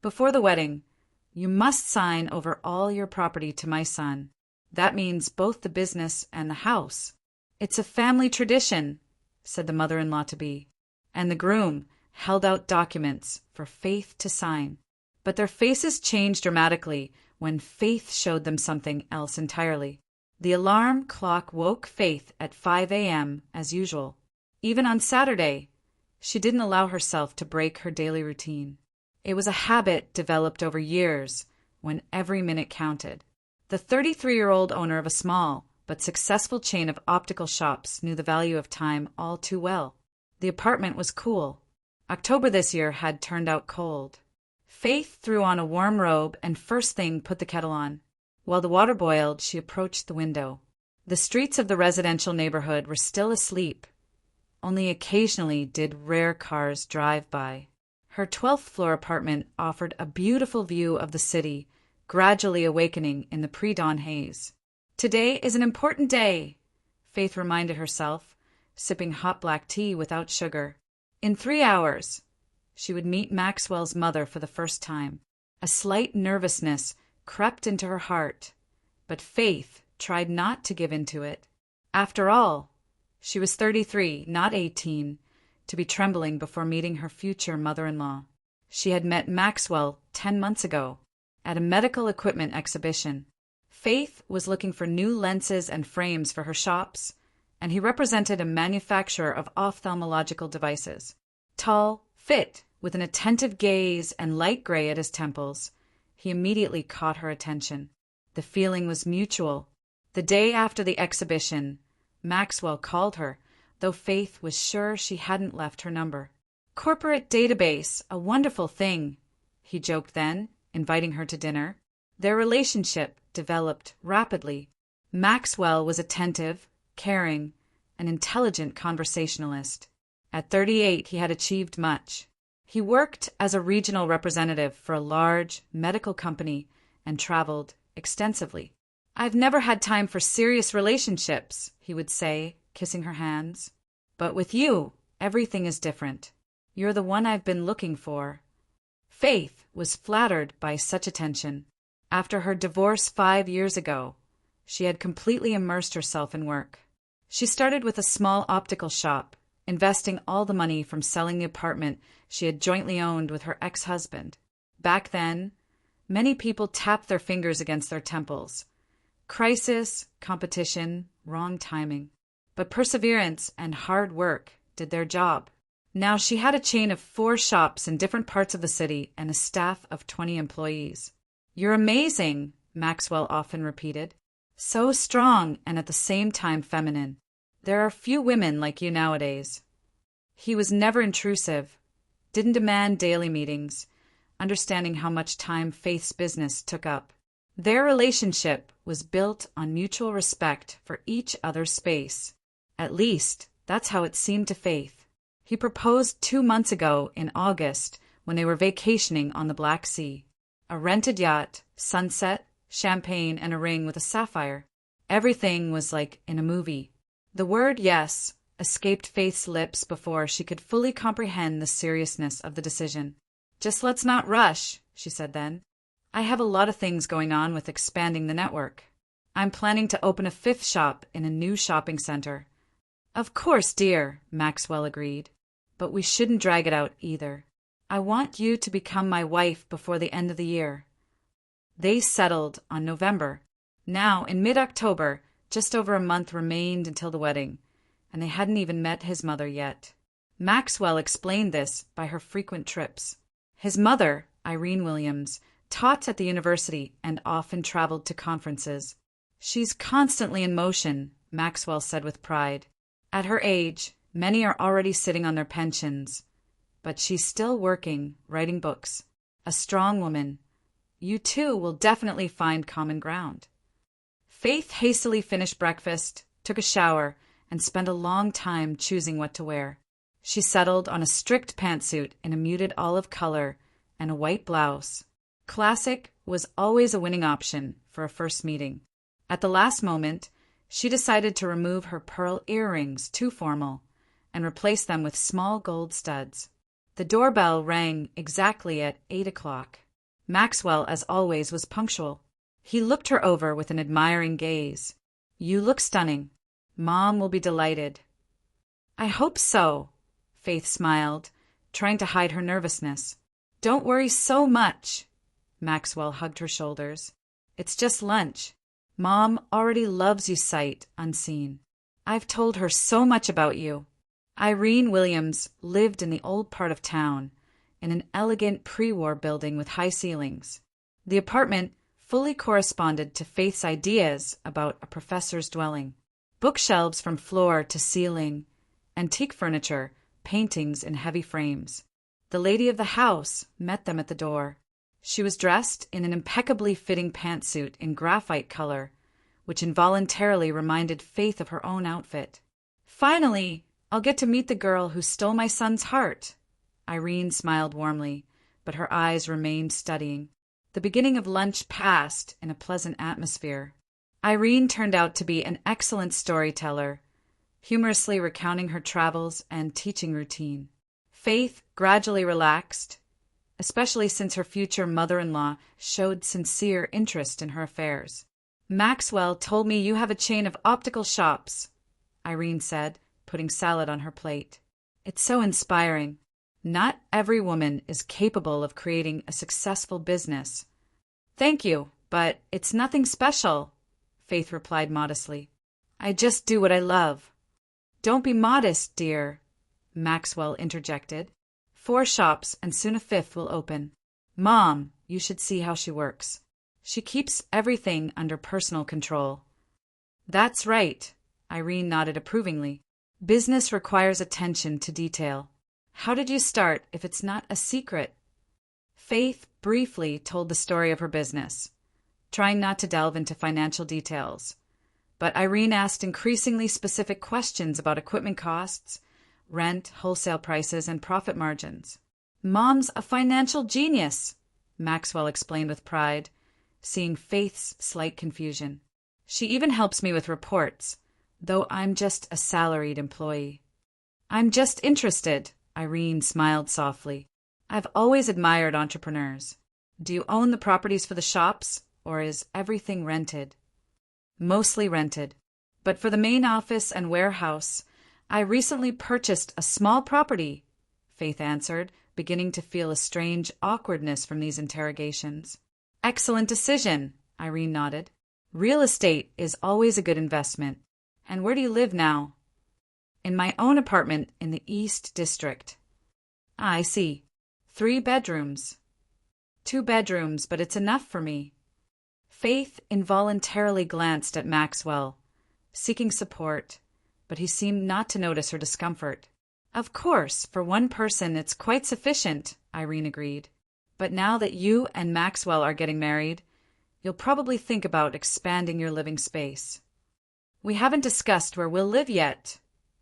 Before the wedding, you must sign over all your property to my son. That means both the business and the house. It's a family tradition, said the mother-in-law-to-be, and the groom held out documents for Faith to sign. But their faces changed dramatically when Faith showed them something else entirely. The alarm clock woke Faith at 5 a.m. as usual. Even on Saturday, she didn't allow herself to break her daily routine. It was a habit developed over years when every minute counted. The 33-year-old owner of a small but successful chain of optical shops knew the value of time all too well. The apartment was cool. October this year had turned out cold. Faith threw on a warm robe and first thing put the kettle on. While the water boiled, she approached the window. The streets of the residential neighborhood were still asleep. Only occasionally did rare cars drive by. Her 12th floor apartment offered a beautiful view of the city, gradually awakening in the pre-dawn haze. Today is an important day, Faith reminded herself, sipping hot black tea without sugar. In 3 hours, she would meet Maxwell's mother for the first time. A slight nervousness crept into her heart, but Faith tried not to give in to it. After all, she was 33, not 18, to be trembling before meeting her future mother-in-law. She had met Maxwell 10 months ago at a medical equipment exhibition. Faith was looking for new lenses and frames for her shops, and he represented a manufacturer of ophthalmological devices. Tall, fit, with an attentive gaze and light gray at his temples, he immediately caught her attention. The feeling was mutual. The day after the exhibition, Maxwell called her, though Faith was sure she hadn't left her number. "Corporate database, a wonderful thing," he joked then, inviting her to dinner. Their relationship developed rapidly. Maxwell was attentive, caring, an intelligent conversationalist. At 38, he had achieved much. He worked as a regional representative for a large medical company and traveled extensively. "I've never had time for serious relationships," he would say, kissing her hands. "But with you, everything is different. You're the one I've been looking for." Faith was flattered by such attention. After her divorce 5 years ago, she had completely immersed herself in work. She started with a small optical shop, investing all the money from selling the apartment she had jointly owned with her ex-husband. Back then, many people tapped their fingers against their temples. Crisis, competition, wrong timing. But perseverance and hard work did their job. Now she had a chain of 4 shops in different parts of the city and a staff of 20 employees. "You're amazing," Maxwell often repeated. "So strong and at the same time feminine. There are few women like you nowadays." He was never intrusive, didn't demand daily meetings, understanding how much time Faith's business took up. Their relationship was built on mutual respect for each other's space. At least, that's how it seemed to Faith. He proposed 2 months ago in August when they were vacationing on the Black Sea. A rented yacht, sunset, champagne, and a ring with a sapphire. Everything was like in a movie. The word yes escaped Faith's lips before she could fully comprehend the seriousness of the decision. "Just let's not rush," she said then. "I have a lot of things going on with expanding the network. I'm planning to open a 5th shop in a new shopping center." "Of course, dear," Maxwell agreed. "But we shouldn't drag it out either. I want you to become my wife before the end of the year." They settled on November. Now, in mid-October, just over a month remained until the wedding, and they hadn't even met his mother yet. Maxwell explained this by her frequent trips. His mother, Irene Williams, taught at the university and often traveled to conferences. "She's constantly in motion," Maxwell said with pride. "At her age, many are already sitting on their pensions, but she's still working, writing books. A strong woman. You two will definitely find common ground." Faith hastily finished breakfast, took a shower, and spent a long time choosing what to wear. She settled on a strict pantsuit in a muted olive color and a white blouse. Classic was always a winning option for a first meeting. At the last moment, she decided to remove her pearl earrings, too formal, and replace them with small gold studs. The doorbell rang exactly at 8 o'clock. Maxwell, as always, was punctual. He looked her over with an admiring gaze. "You look stunning. Mom will be delighted." "I hope so," Faith smiled, trying to hide her nervousness. "Don't worry so much." Maxwell hugged her shoulders. "It's just lunch. Mom already loves you sight unseen. I've told her so much about you." Irene Williams lived in the old part of town, in an elegant pre-war building with high ceilings. The apartment fully corresponded to Faith's ideas about a professor's dwelling. Bookshelves from floor to ceiling, antique furniture, paintings in heavy frames. The lady of the house met them at the door. She was dressed in an impeccably fitting pantsuit in graphite color, which involuntarily reminded Faith of her own outfit. "Finally, I'll get to meet the girl who stole my son's heart." Irene smiled warmly, but her eyes remained studying. The beginning of lunch passed in a pleasant atmosphere. Irene turned out to be an excellent storyteller, humorously recounting her travels and teaching routine. Faith gradually relaxed, especially since her future mother-in-law showed sincere interest in her affairs. "Maxwell told me you have a chain of optical shops," Irene said, putting salad on her plate. "It's so inspiring. Not every woman is capable of creating a successful business." "Thank you, but it's nothing special," Faith replied modestly. "I just do what I love." "Don't be modest, dear," Maxwell interjected. "4 shops and soon a 5th will open. Mom, you should see how she works. She keeps everything under personal control." "That's right," Irene nodded approvingly. "Business requires attention to detail. How did you start if it's not a secret?" Faith briefly told the story of her business, trying not to delve into financial details. But Irene asked increasingly specific questions about equipment costs, rent, wholesale prices, and profit margins. "Mom's a financial genius," Maxwell explained with pride, seeing Faith's slight confusion. "She even helps me with reports, though I'm just a salaried employee." "I'm just interested," Irene smiled softly. "I've always admired entrepreneurs. Do you own the properties for the shops, or is everything rented?" "Mostly rented. But for the main office and warehouse, I recently purchased a small property," Faith answered, beginning to feel a strange awkwardness from these interrogations. "Excellent decision," Irene nodded. "Real estate is always a good investment. And where do you live now?" "In my own apartment in the East District." "Ah, I see. 3 bedrooms." "2 bedrooms, but it's enough for me." Faith involuntarily glanced at Maxwell, seeking support, but he seemed not to notice her discomfort. "Of course, for one person it's quite sufficient," Irene agreed. "But now that you and Maxwell are getting married, you'll probably think about expanding your living space." "We haven't discussed where we'll live yet,"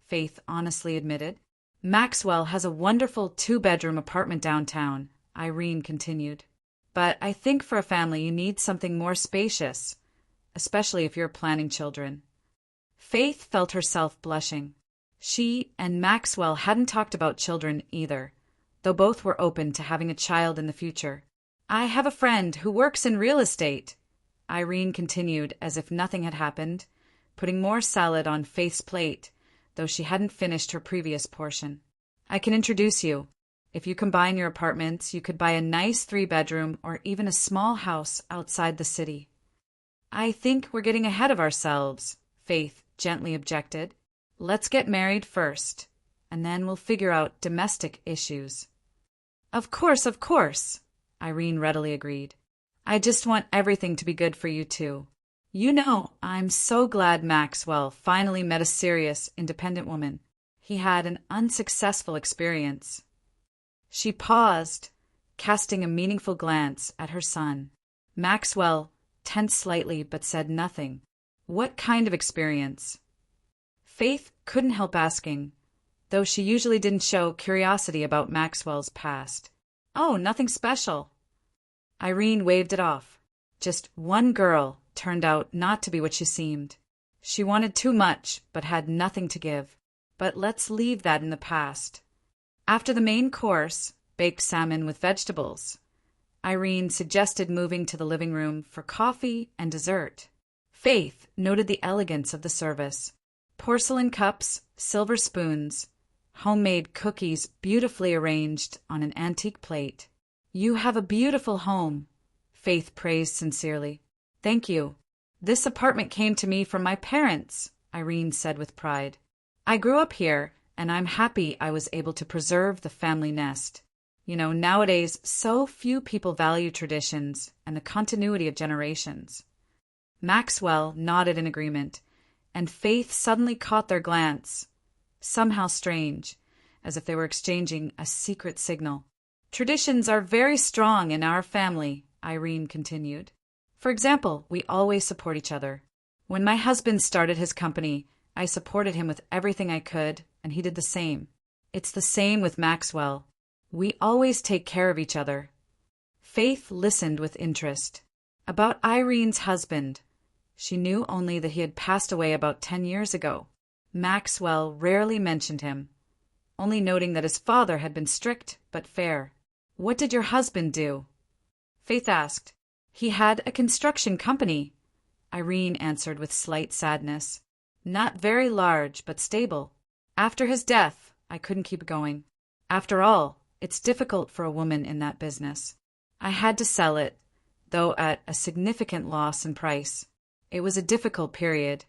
Faith honestly admitted. "Maxwell has a wonderful 2-bedroom apartment downtown," Irene continued. "But I think for a family you need something more spacious, especially if you're planning children." Faith felt herself blushing. She and Maxwell hadn't talked about children either, though both were open to having a child in the future. "I have a friend who works in real estate," Irene continued as if nothing had happened, putting more salad on Faith's plate, though she hadn't finished her previous portion. "I can introduce you. If you combine your apartments, you could buy a nice 3-bedroom or even a small house outside the city." "I think we're getting ahead of ourselves," Faith gently objected. "Let's get married first, and then we'll figure out domestic issues." Of course," Irene readily agreed. "I just want everything to be good for you two. You know, I'm so glad Maxwell finally met a serious, independent woman. He had an unsuccessful experience." She paused, casting a meaningful glance at her son. Maxwell tensed slightly but said nothing. "What kind of experience?" Faith couldn't help asking, though she usually didn't show curiosity about Maxwell's past. "Oh, nothing special." Irene waved it off. Just one girl turned out not to be what she seemed. She wanted too much, but had nothing to give. But let's leave that in the past. After the main course, baked salmon with vegetables, Irene suggested moving to the living room for coffee and dessert. Faith noted the elegance of the service. Porcelain cups, silver spoons, homemade cookies beautifully arranged on an antique plate. "You have a beautiful home," Faith praised sincerely. "Thank you. This apartment came to me from my parents," Irene said with pride. "I grew up here, and I'm happy I was able to preserve the family nest. Nowadays, so few people value traditions and the continuity of generations." Maxwell nodded in agreement, and Faith suddenly caught their glance, somehow strange, as if they were exchanging a secret signal. "Traditions are very strong in our family," Irene continued. "For example, we always support each other. When my husband started his company, I supported him with everything I could, and he did the same. It's the same with Maxwell. We always take care of each other." Faith listened with interest. About Irene's husband, she knew only that he had passed away about 10 years ago. Maxwell rarely mentioned him, only noting that his father had been strict but fair. "What did your husband do?" Faith asked. "He had a construction company," Irene answered with slight sadness. "Not very large, but stable. After his death, I couldn't keep going. After all, it's difficult for a woman in that business. I had to sell it, though at a significant loss in price. It was a difficult period."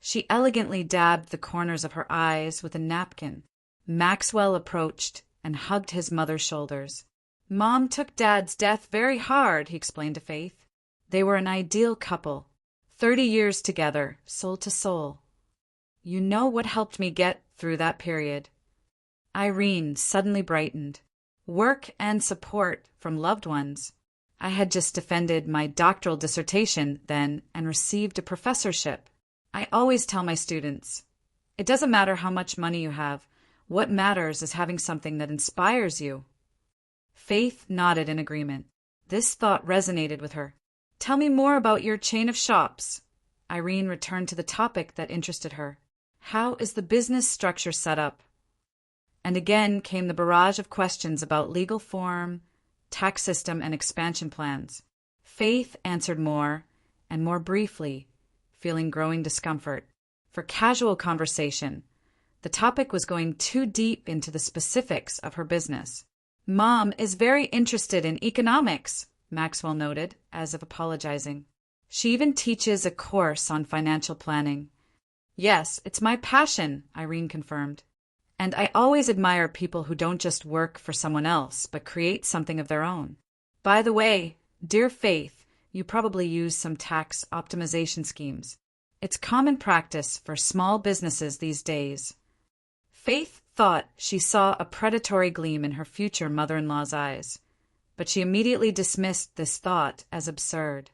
She elegantly dabbed the corners of her eyes with a napkin. Maxwell approached and hugged his mother's shoulders. "Mom took Dad's death very hard," he explained to Faith. "They were an ideal couple. 30 years together, soul to soul. You know what helped me get through that period?" Irene suddenly brightened. "Work and support from loved ones. I had just defended my doctoral dissertation then and received a professorship. I always tell my students, it doesn't matter how much money you have. What matters is having something that inspires you." Faith nodded in agreement. This thought resonated with her. "Tell me more about your chain of shops." Irene returned to the topic that interested her. "How is the business structure set up?" And again came the barrage of questions about legal form, tax system, and expansion plans. Faith answered more, and more briefly, feeling growing discomfort. For casual conversation, the topic was going too deep into the specifics of her business. "Mom is very interested in economics," Maxwell noted, as if apologizing. "She even teaches a course on financial planning." "Yes, it's my passion," Irene confirmed. "And I always admire people who don't just work for someone else, but create something of their own. By the way, dear Faith, you probably use some tax optimization schemes. It's common practice for small businesses these days." Faith thought she saw a predatory gleam in her future mother-in-law's eyes, but she immediately dismissed this thought as absurd.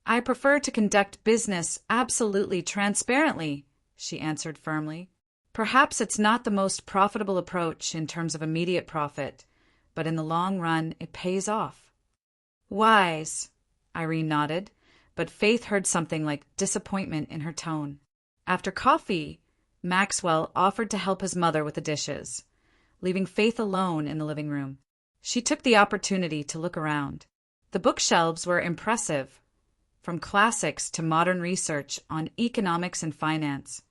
"I prefer to conduct business absolutely transparently," she answered firmly. "Perhaps it's not the most profitable approach in terms of immediate profit, but in the long run it pays off." "Wise," Irene nodded, but Faith heard something like disappointment in her tone. After coffee, Maxwell offered to help his mother with the dishes, leaving Faith alone in the living room. She took the opportunity to look around. The bookshelves were impressive, from classics to modern research on economics and finance.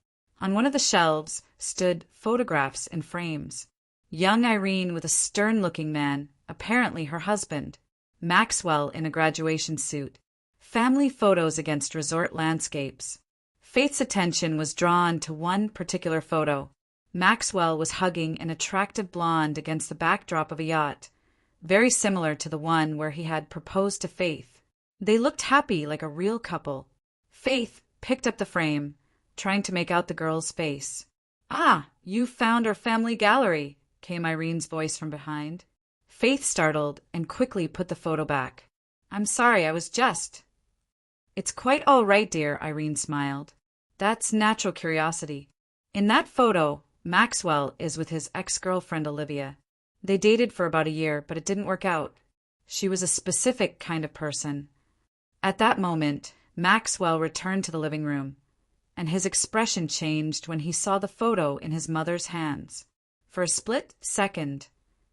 On one of the shelves stood photographs in frames. Young Irene with a stern-looking man, apparently her husband. Maxwell in a graduation suit. Family photos against resort landscapes. Faith's attention was drawn to one particular photo. Maxwell was hugging an attractive blonde against the backdrop of a yacht, very similar to the one where he had proposed to Faith. They looked happy, like a real couple. Faith picked up the frame, trying to make out the girl's face. "Ah, you found our family gallery," came Irene's voice from behind. Faith startled and quickly put the photo back. "I'm sorry, I was just—" "It's quite all right, dear," Irene smiled. "That's natural curiosity. In that photo, Maxwell is with his ex-girlfriend Olivia. They dated for about a year, but it didn't work out. She was a specific kind of person." At that moment, Maxwell returned to the living room, and his expression changed when he saw the photo in his mother's hands. For a split second,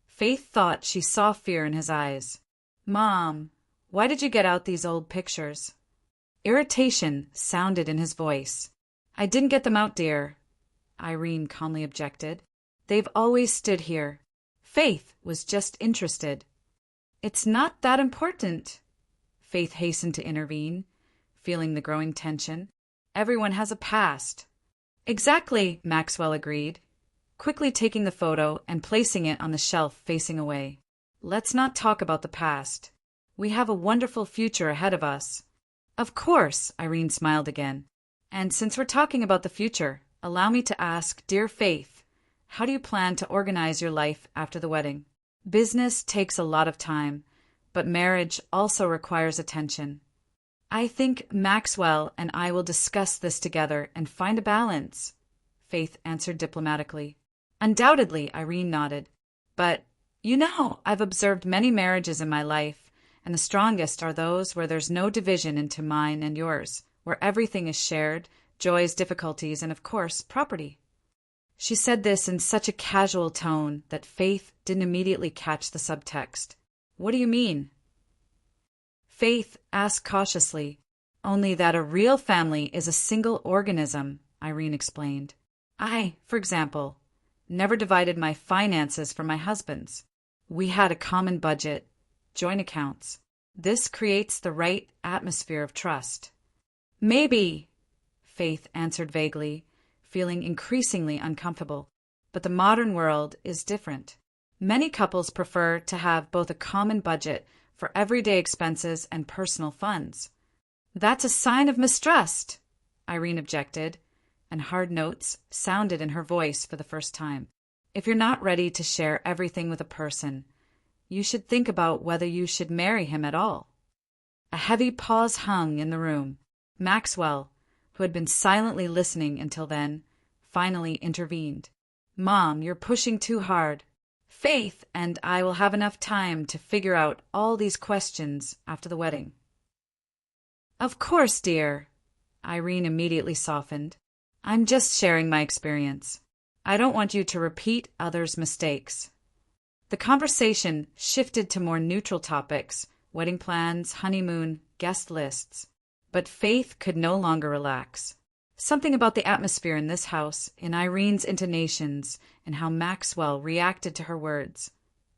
Faith thought she saw fear in his eyes. Mom, why did you get out these old pictures? Irritation sounded in his voice. I didn't get them out, dear, Irene calmly objected. They've always stood here. Faith was just interested. It's not that important, Faith hastened to intervene, feeling the growing tension. Everyone has a past. Exactly, Maxwell agreed, quickly taking the photo and placing it on the shelf facing away. Let's not talk about the past. We have a wonderful future ahead of us. Of course, Irene smiled again. And since we're talking about the future, allow me to ask, dear Faith, how do you plan to organize your life after the wedding? Business takes a lot of time, but marriage also requires attention. I think Maxwell and I will discuss this together and find a balance, Faith answered diplomatically. Undoubtedly, Irene nodded. But, I've observed many marriages in my life, and the strongest are those where there's no division into mine and yours, where everything is shared, joys, difficulties, and of course, property. She said this in such a casual tone that Faith didn't immediately catch the subtext. What do you mean? Faith asked cautiously. Only that a real family is a single organism, Irene explained. I, for example, never divided my finances from my husband's. We had a common budget, joint accounts. This creates the right atmosphere of trust. Maybe, Faith answered vaguely, feeling increasingly uncomfortable. But the modern world is different. Many couples prefer to have both a common budget for everyday expenses and personal funds. That's a sign of mistrust, Irene objected, and hard notes sounded in her voice for the first time. If you're not ready to share everything with a person, you should think about whether you should marry him at all. A heavy pause hung in the room. Maxwell, who had been silently listening until then, finally intervened. Mom, you're pushing too hard. Faith and I will have enough time to figure out all these questions after the wedding. Of course, dear. Irene immediately softened. I'm just sharing my experience. I don't want you to repeat others' mistakes. The conversation shifted to more neutral topics, wedding plans, honeymoon, guest lists. But Faith could no longer relax. Something about the atmosphere in this house, in Irene's intonations, and how Maxwell reacted to her words,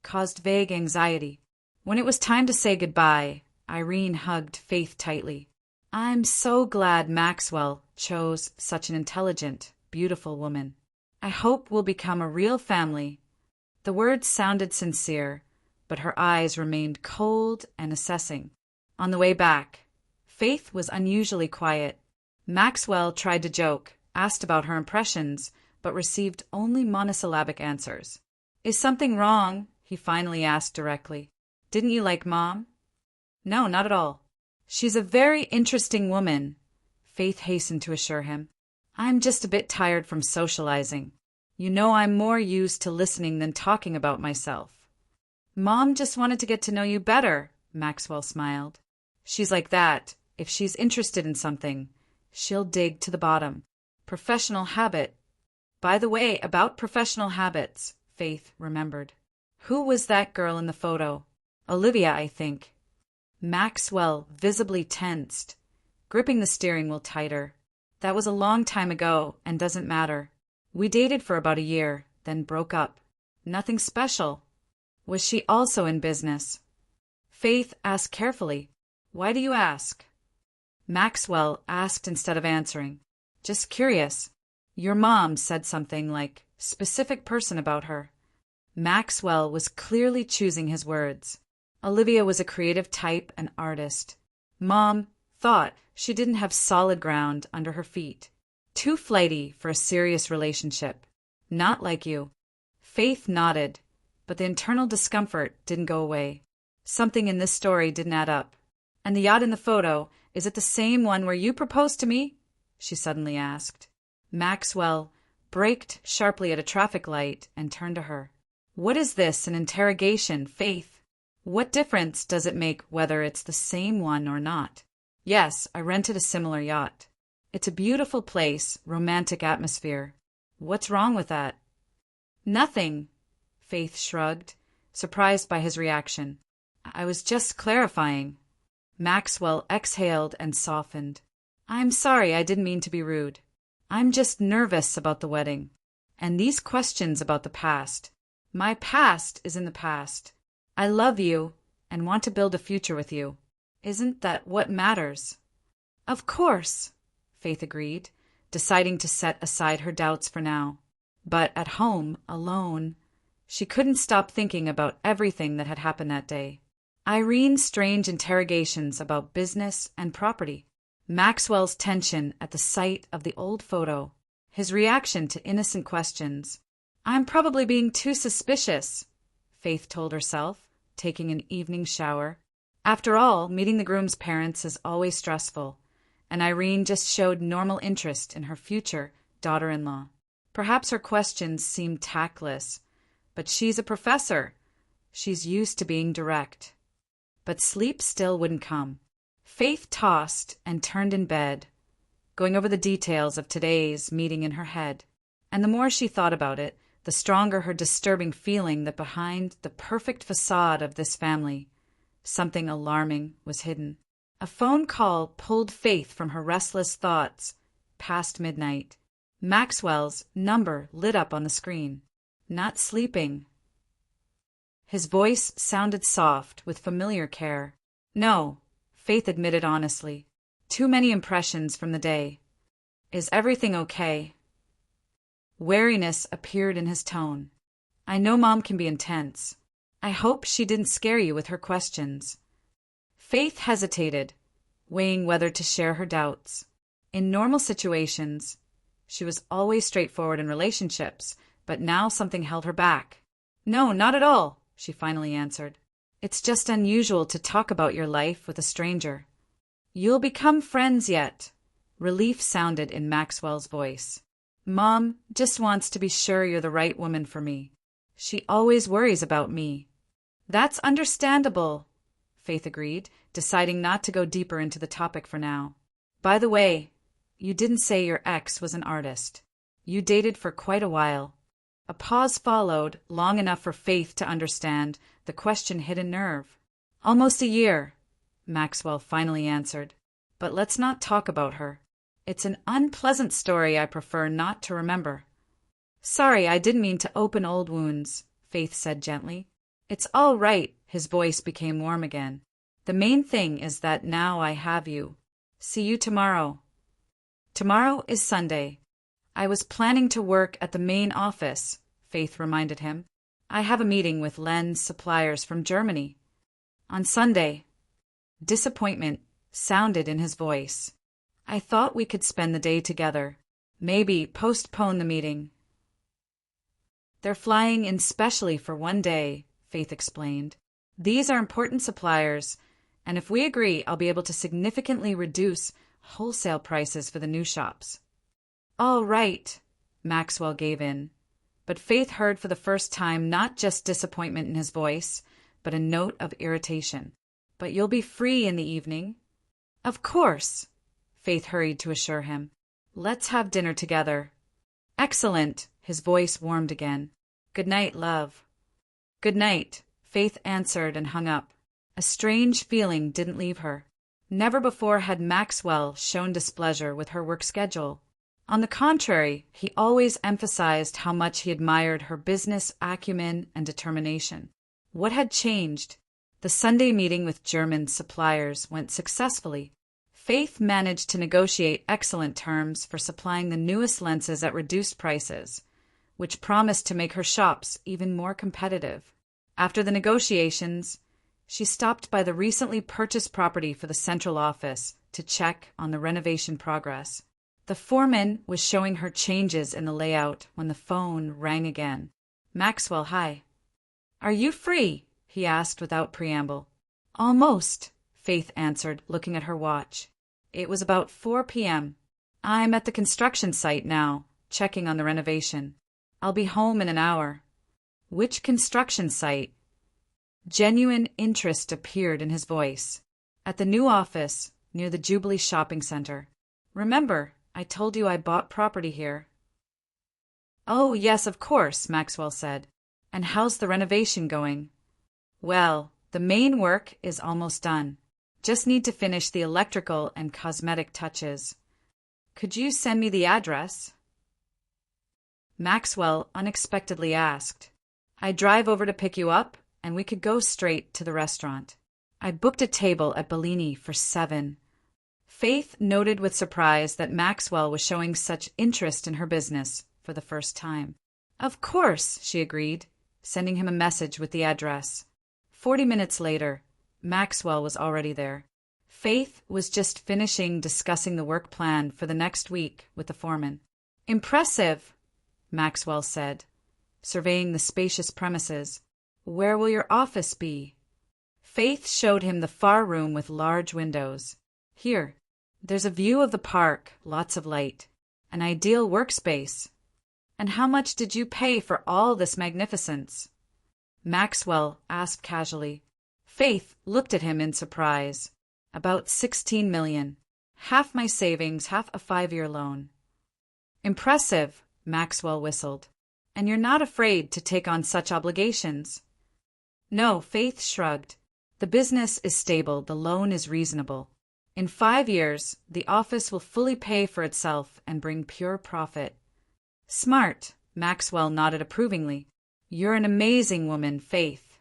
caused vague anxiety. When it was time to say goodbye, Irene hugged Faith tightly. I'm so glad Maxwell chose such an intelligent, beautiful woman. I hope we'll become a real family. The words sounded sincere, but her eyes remained cold and assessing. On the way back, Faith was unusually quiet. Maxwell tried to joke, asked about her impressions, but received only monosyllabic answers. Is something wrong? He finally asked directly. Didn't you like Mom? No, not at all. She's a very interesting woman, Faith hastened to assure him. I'm just a bit tired from socializing. I'm more used to listening than talking about myself. Mom just wanted to get to know you better, Maxwell smiled. She's like that. If she's interested in something, she'll dig to the bottom. Professional habit. By the way, about professional habits, Faith remembered. Who was that girl in the photo? Olivia, I think. Maxwell visibly tensed, gripping the steering wheel tighter. That was a long time ago and doesn't matter. We dated for about a year, then broke up. Nothing special. Was she also in business? Faith asked carefully. Why do you ask? Maxwell asked instead of answering. Just curious. Your mom said something like, specific person about her. Maxwell was clearly choosing his words. Olivia was a creative type and artist. Mom thought she didn't have solid ground under her feet. Too flighty for a serious relationship. Not like you. Faith nodded, but the internal discomfort didn't go away. Something in this story didn't add up. And the yacht in the photo, is it the same one where you proposed to me? She suddenly asked. Maxwell braked sharply at a traffic light and turned to her. What is this, an interrogation, Faith? What difference does it make whether it's the same one or not? Yes, I rented a similar yacht. It's a beautiful place, romantic atmosphere. What's wrong with that? Nothing, Faith shrugged, surprised by his reaction. I was just clarifying. Maxwell exhaled and softened. I'm sorry, I didn't mean to be rude. I'm just nervous about the wedding. And these questions about the past. My past is in the past. I love you and want to build a future with you. Isn't that what matters? Of course, Faith agreed, deciding to set aside her doubts for now. But at home, alone, she couldn't stop thinking about everything that had happened that day. Irene's strange interrogations about business and property. Maxwell's tension at the sight of the old photo. His reaction to innocent questions. I'm probably being too suspicious, Faith told herself, taking an evening shower. After all, meeting the groom's parents is always stressful, and Irene just showed normal interest in her future daughter-in-law. Perhaps her questions seemed tactless, but she's a professor. She's used to being direct. But sleep still wouldn't come. Faith tossed and turned in bed, going over the details of today's meeting in her head. And the more she thought about it, the stronger her disturbing feeling that behind the perfect facade of this family, something alarming was hidden. A phone call pulled Faith from her restless thoughts past midnight. Maxwell's number lit up on the screen. Not sleeping. His voice sounded soft, with familiar care. No, Faith admitted honestly. Too many impressions from the day. Is everything okay? Wariness appeared in his tone. I know Mom can be intense. I hope she didn't scare you with her questions. Faith hesitated, weighing whether to share her doubts. In normal situations, she was always straightforward in relationships, but now something held her back. No, not at all, she finally answered. It's just unusual to talk about your life with a stranger. You'll become friends yet. Relief sounded in Maxwell's voice. Mom just wants to be sure you're the right woman for me. She always worries about me. That's understandable, Faith agreed, deciding not to go deeper into the topic for now. By the way, you didn't say your ex was an artist. You dated for quite a while. A pause followed, long enough for Faith to understand the question hit a nerve. Almost a year, Maxwell finally answered. But let's not talk about her. It's an unpleasant story I prefer not to remember. Sorry, I didn't mean to open old wounds, Faith said gently. It's all right, his voice became warm again. The main thing is that now I have you. See you tomorrow. Tomorrow is Sunday. I was planning to work at the main office, Faith reminded him. I have a meeting with Len's suppliers from Germany. On Sunday. Disappointment sounded in his voice. I thought we could spend the day together. Maybe postpone the meeting. They're flying in specially for one day, Faith explained. These are important suppliers, and if we agree, I'll be able to significantly reduce wholesale prices for the new shops. All right, Maxwell gave in. But Faith heard for the first time not just disappointment in his voice, but a note of irritation. But you'll be free in the evening. Of course, Faith hurried to assure him. Let's have dinner together. Excellent, his voice warmed again. Good night, love. Good night, Faith answered and hung up. A strange feeling didn't leave her. Never before had Maxwell shown displeasure with her work schedule. On the contrary, he always emphasized how much he admired her business acumen and determination. What had changed? The Sunday meeting with German suppliers went successfully. Faith managed to negotiate excellent terms for supplying the newest lenses at reduced prices, which promised to make her shops even more competitive. After the negotiations, she stopped by the recently purchased property for the central office to check on the renovation progress. The foreman was showing her changes in the layout when the phone rang again. Maxwell, hi. Are you free? He asked without preamble. Almost, Faith answered, looking at her watch. It was about 4 p.m. I'm at the construction site now, checking on the renovation. I'll be home in an hour. Which construction site? Genuine interest appeared in his voice. At the new office, near the Jubilee Shopping Center. Remember, I told you I bought property here. Oh, yes, of course, Maxwell said. And how's the renovation going? Well, The main work is almost done. Just need to finish the electrical and cosmetic touches. Could you send me the address? Maxwell unexpectedly asked. I'd drive over to pick you up, and we could go straight to the restaurant. I booked a table at Bellini for 7. Faith noted with surprise that Maxwell was showing such interest in her business for the first time. Of course, she agreed, sending him a message with the address. 40 minutes later, Maxwell was already there. Faith was just finishing discussing the work plan for the next week with the foreman. Impressive, Maxwell said, surveying the spacious premises. Where will your office be? Faith showed him the far room with large windows. Here, there's a view of the park, lots of light. An ideal workspace. And how much did you pay for all this magnificence? Maxwell asked casually. Faith looked at him in surprise. About 16 million. Half my savings, half a 5-year loan. Impressive, Maxwell whistled. And you're not afraid to take on such obligations? No, Faith shrugged. The business is stable, the loan is reasonable. In 5 years, the office will fully pay for itself and bring pure profit. Smart, Maxwell nodded approvingly. You're an amazing woman, Faith.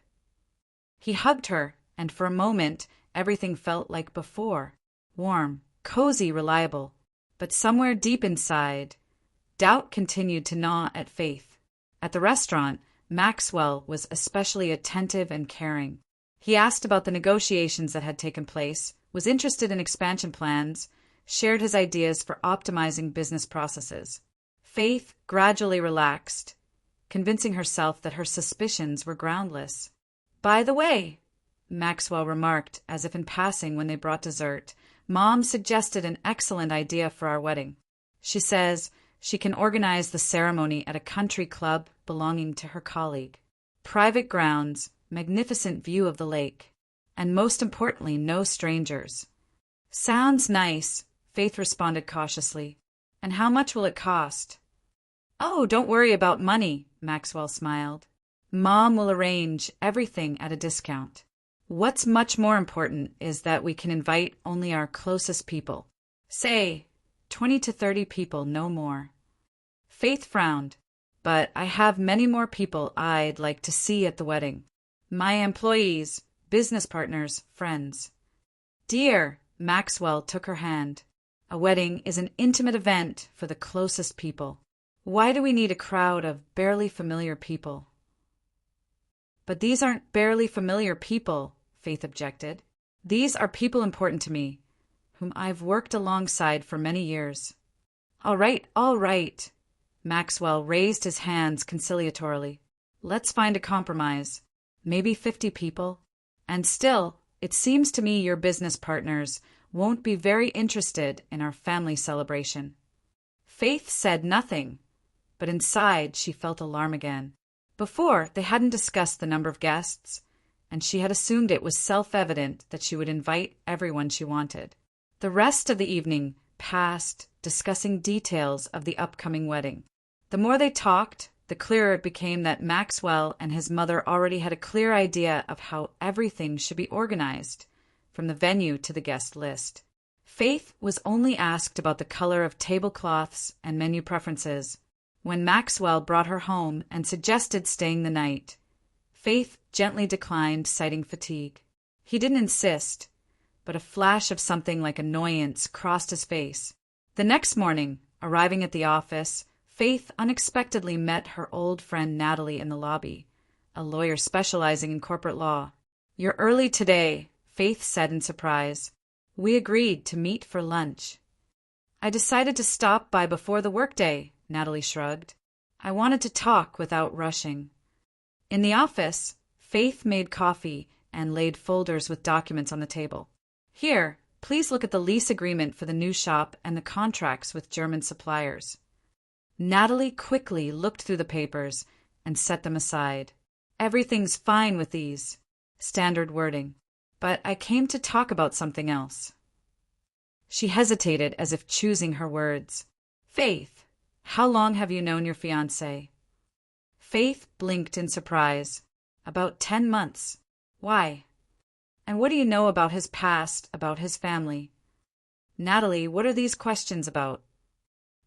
He hugged her, and for a moment, everything felt like before. Warm, cozy, reliable. But somewhere deep inside, doubt continued to gnaw at Faith. At the restaurant, Maxwell was especially attentive and caring. He asked about the negotiations that had taken place, was interested in expansion plans, shared his ideas for optimizing business processes. Faith gradually relaxed, convincing herself that her suspicions were groundless. By the way, Maxwell remarked, as if in passing when they brought dessert, Mom suggested an excellent idea for our wedding. She says she can organize the ceremony at a country club belonging to her colleague. Private grounds, magnificent view of the lake, and most importantly, no strangers. Sounds nice, Faith responded cautiously. And how much will it cost? Oh, don't worry about money, Maxwell smiled. Mom will arrange everything at a discount. What's much more important is that we can invite only our closest people. Say, 20 to 30 people, no more. Faith frowned. But I have many more people I'd like to see at the wedding. My employees, business partners, friends. Dear, Maxwell took her hand. A wedding is an intimate event for the closest people. Why do we need a crowd of barely familiar people? But these aren't barely familiar people, Faith objected. These are people important to me, whom I've worked alongside for many years. All right. Maxwell raised his hands conciliatorily. Let's find a compromise. Maybe 50 people. And still, it seems to me your business partners won't be very interested in our family celebration. Faith said nothing, but inside she felt alarm again. Before, they hadn't discussed the number of guests, and she had assumed it was self-evident that she would invite everyone she wanted. The rest of the evening passed discussing details of the upcoming wedding. The more they talked, the clearer it became that Maxwell and his mother already had a clear idea of how everything should be organized, from the venue to the guest list. Faith was only asked about the color of tablecloths and menu preferences. When Maxwell brought her home and suggested staying the night, Faith gently declined, citing fatigue. He didn't insist, but a flash of something like annoyance crossed his face. The next morning, arriving at the office, Faith unexpectedly met her old friend Natalie in the lobby, a lawyer specializing in corporate law. You're early today, Faith said in surprise. We agreed to meet for lunch. I decided to stop by before the workday, Natalie shrugged. I wanted to talk without rushing. In the office, Faith made coffee and laid folders with documents on the table. Here, please look at the lease agreement for the new shop and the contracts with German suppliers. Natalie quickly looked through the papers and set them aside. Everything's fine with these. Standard wording. But I came to talk about something else. She hesitated as if choosing her words. Faith, how long have you known your fiancé? Faith blinked in surprise. About 10 months. Why? And what do you know about his past, about his family? Natalie, what are these questions about?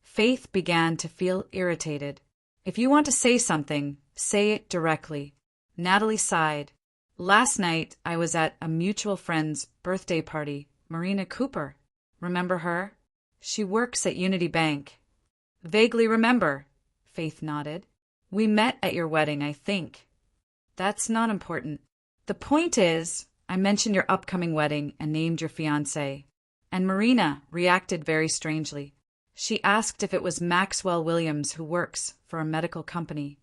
Faith began to feel irritated. If you want to say something, say it directly. Natalie sighed. Last night, I was at a mutual friend's birthday party, Marina Cooper. Remember her? She works at Unity Bank. Vaguely remember, Faith nodded. We met at your wedding, I think. That's not important. The point is, I mentioned your upcoming wedding and named your fiancé. And Marina reacted very strangely. She asked if it was Maxwell Williams who works for a medical company.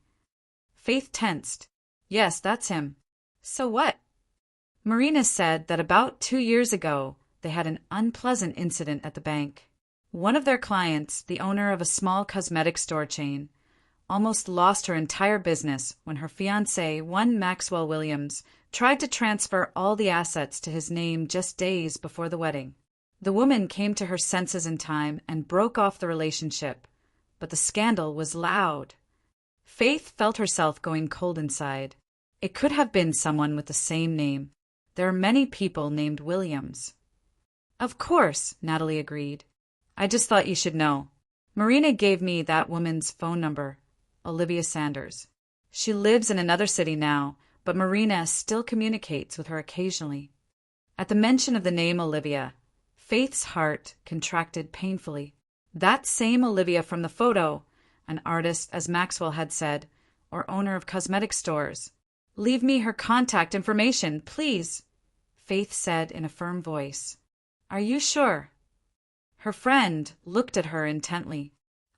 Faith tensed. Yes, that's him. So what? Marina said that about 2 years ago, they had an unpleasant incident at the bank. One of their clients, the owner of a small cosmetic store chain, almost lost her entire business when her fiancé, one Maxwell Williams, tried to transfer all the assets to his name just days before the wedding. The woman came to her senses in time and broke off the relationship, but the scandal was loud. Faith felt herself going cold inside. It could have been someone with the same name. There are many people named Williams. Of course, Natalie agreed. I just thought you should know. Marina gave me that woman's phone number, Olivia Sanders. She lives in another city now, but Marina still communicates with her occasionally. At the mention of the name Olivia, Faith's heart contracted painfully. That same Olivia from the photo, an artist, as Maxwell had said, or owner of cosmetic stores. Leave me her contact information, please, Faith said in a firm voice. Are you sure? Her friend looked at her intently.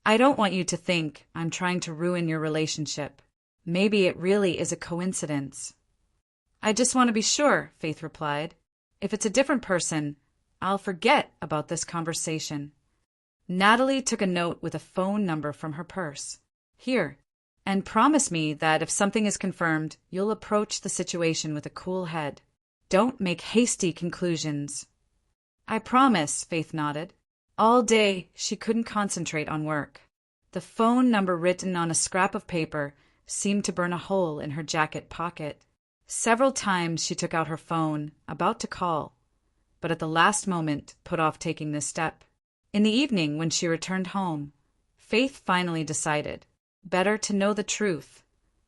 I don't want you to think I'm trying to ruin your relationship. Maybe it really is a coincidence. I just want to be sure, Faith replied. If it's a different person, I'll forget about this conversation. Natalie took a note with a phone number from her purse. Here, and promise me that if something is confirmed, you'll approach the situation with a cool head. Don't make hasty conclusions. I promise, Faith nodded. All day, she couldn't concentrate on work. The phone number written on a scrap of paper seemed to burn a hole in her jacket pocket. Several times she took out her phone, about to call, but at the last moment put off taking this step. In the evening, when she returned home, Faith finally decided, better to know the truth,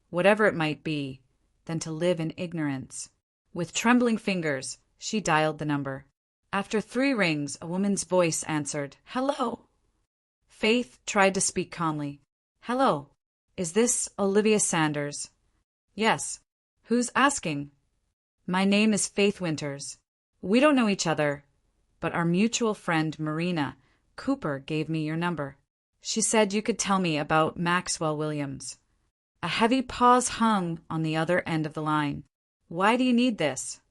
whatever it might be, than to live in ignorance. With trembling fingers, she dialed the number. After 3 rings, a woman's voice answered, Hello. Faith tried to speak calmly. Hello. Is this Olivia Sanders? Yes. Who's asking? My name is Faith Winters. We don't know each other, but our mutual friend Marina Cooper gave me your number. She said you could tell me about Maxwell Williams. A heavy pause hung on the other end of the line. Why do you need this?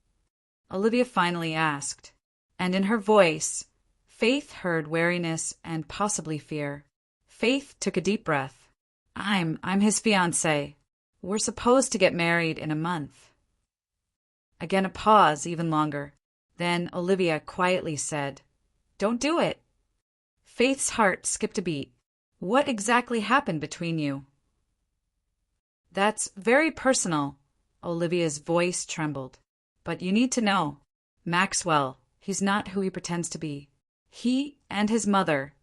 Olivia finally asked, and in her voice, Faith heard wariness and possibly fear. Faith took a deep breath. I'm his fiancée. We're supposed to get married in a month. Again a pause, even longer. Then Olivia quietly said, Don't do it. Faith's heart skipped a beat. What exactly happened between you? That's very personal. Olivia's voice trembled. But you need to know. Maxwell, he's not who he pretends to be. He and his mother,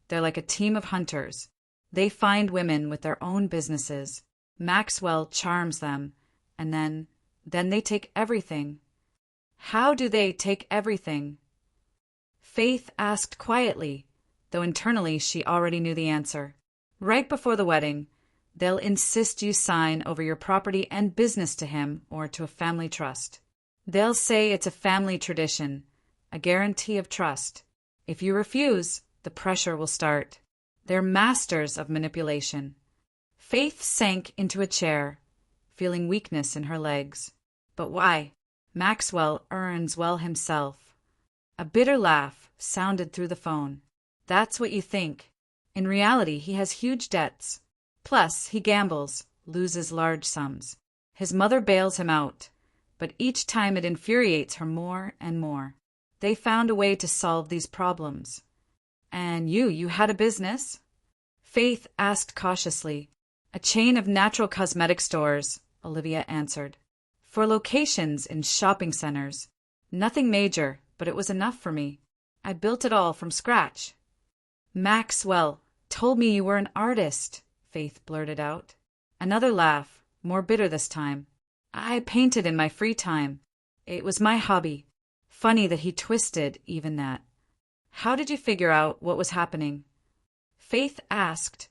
they're like a team of hunters. They find women with their own businesses. Maxwell charms them, and then they take everything. How do they take everything? Faith asked quietly, though internally she already knew the answer. Right before the wedding, they'll insist you sign over your property and business to him or to a family trust. They'll say it's a family tradition, a guarantee of trust. If you refuse, the pressure will start. They're masters of manipulation. Faith sank into a chair, feeling weakness in her legs. But why? Maxwell earns well himself. A bitter laugh sounded through the phone. That's what you think. In reality, he has huge debts. Plus, he gambles, loses large sums. His mother bails him out, but each time it infuriates her more and more. They found a way to solve these problems. And you had a business? Faith asked cautiously. A chain of natural cosmetic stores, Olivia answered. For locations in shopping centers. Nothing major, but it was enough for me. I built it all from scratch. Maxwell told me you were an artist, Faith blurted out. Another laugh, more bitter this time. I painted in my free time. It was my hobby. Funny that he twisted even that. How did you figure out what was happening? Faith asked,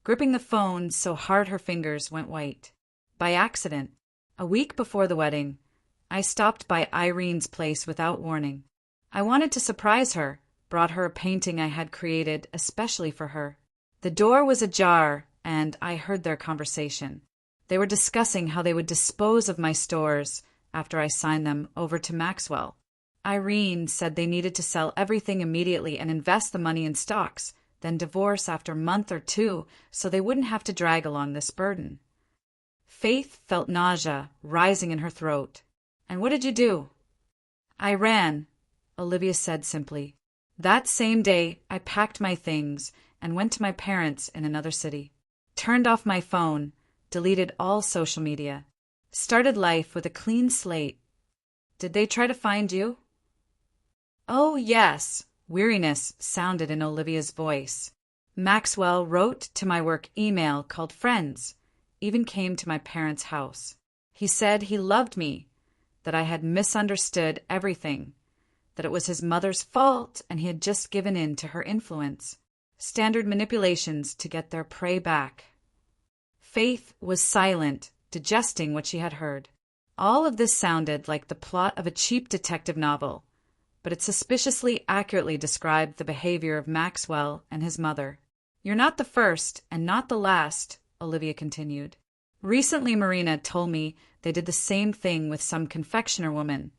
gripping the phone so hard her fingers went white. By accident. A week before the wedding, I stopped by Irene's place without warning. I wanted to surprise her, brought her a painting I had created especially for her. The door was ajar, and I heard their conversation. They were discussing how they would dispose of my stores after I signed them over to Maxwell. Irene said they needed to sell everything immediately and invest the money in stocks, then divorce after a month or two so they wouldn't have to drag along this burden. Faith felt nausea rising in her throat. And what did you do? I ran, Olivia said simply. That same day, I packed my things and went to my parents in another city. Turned off my phone, deleted all social media. Started life with a clean slate. Did they try to find you? Oh, yes, weariness sounded in Olivia's voice. Maxwell wrote to my work email called Friends, even came to my parents' house. He said he loved me, that I had misunderstood everything, that it was his mother's fault and he had just given in to her influence. Standard manipulations to get their prey back. Faith was silent, digesting what she had heard. All of this sounded like the plot of a cheap detective novel, but it suspiciously accurately described the behavior of Maxwell and his mother. You're not the first and not the last, Olivia continued. Recently Marina told me they did the same thing with some confectioner woman,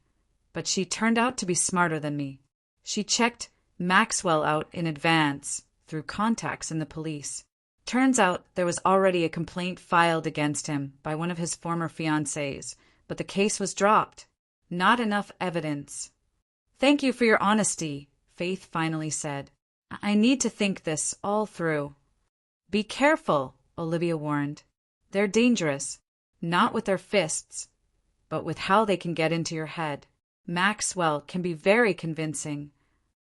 but she turned out to be smarter than me. She checked Maxwell out in advance through contacts in the police. Turns out there was already a complaint filed against him by one of his former fiancés, but the case was dropped. Not enough evidence. Thank you for your honesty, Faith finally said. I need to think this all through. Be careful, Olivia warned. They're dangerous, not with their fists, but with how they can get into your head. Maxwell can be very convincing.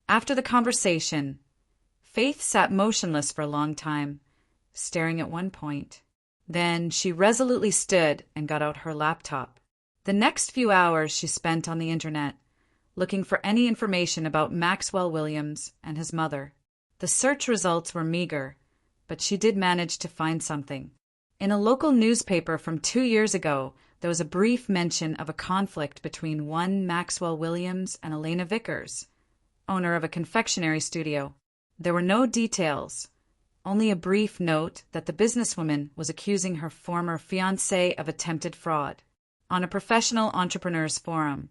After the conversation, Faith sat motionless for a long time, staring at one point. Then she resolutely stood and got out her laptop. The next few hours she spent on the internet, looking for any information about Maxwell Williams and his mother. The search results were meager, but she did manage to find something. In a local newspaper from 2 years ago, there was a brief mention of a conflict between one Maxwell Williams and Elena Vickers, owner of a confectionery studio. There were no details, only a brief note that the businesswoman was accusing her former fiancé of attempted fraud. On a professional entrepreneurs forum,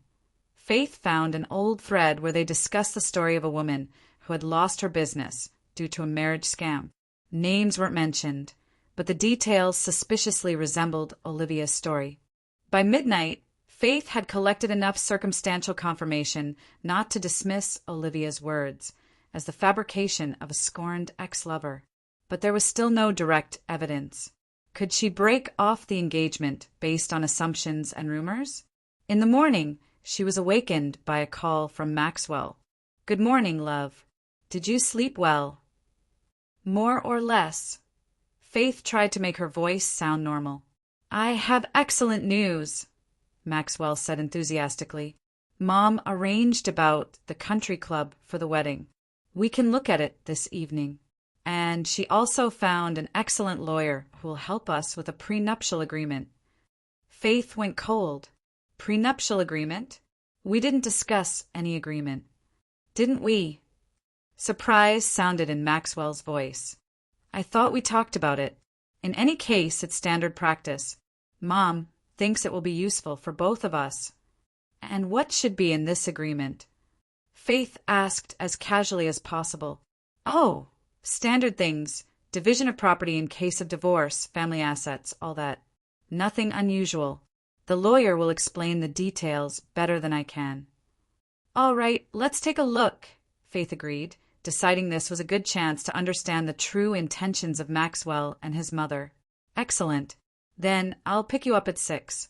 Faith found an old thread where they discussed the story of a woman who had lost her business due to a marriage scam. Names weren't mentioned, but the details suspiciously resembled Olivia's story. By midnight, Faith had collected enough circumstantial confirmation not to dismiss Olivia's words as the fabrication of a scorned ex-lover. But there was still no direct evidence. Could she break off the engagement based on assumptions and rumors? In the morning, she was awakened by a call from Maxwell. Good morning, love. Did you sleep well? More or less. Faith tried to make her voice sound normal. I have excellent news, Maxwell said enthusiastically. Mom arranged about the country club for the wedding. We can look at it this evening. And she also found an excellent lawyer who will help us with a prenuptial agreement. Faith went cold. Prenuptial agreement? We didn't discuss any agreement. Didn't we? Surprise sounded in Maxwell's voice. I thought we talked about it. In any case, it's standard practice. Mom thinks it will be useful for both of us. And what should be in this agreement? Faith asked as casually as possible. Oh, standard things. Division of property in case of divorce, family assets, all that. Nothing unusual. The lawyer will explain the details better than I can. All right, let's take a look, Faith agreed, deciding this was a good chance to understand the true intentions of Maxwell and his mother. Excellent. Then I'll pick you up at 6.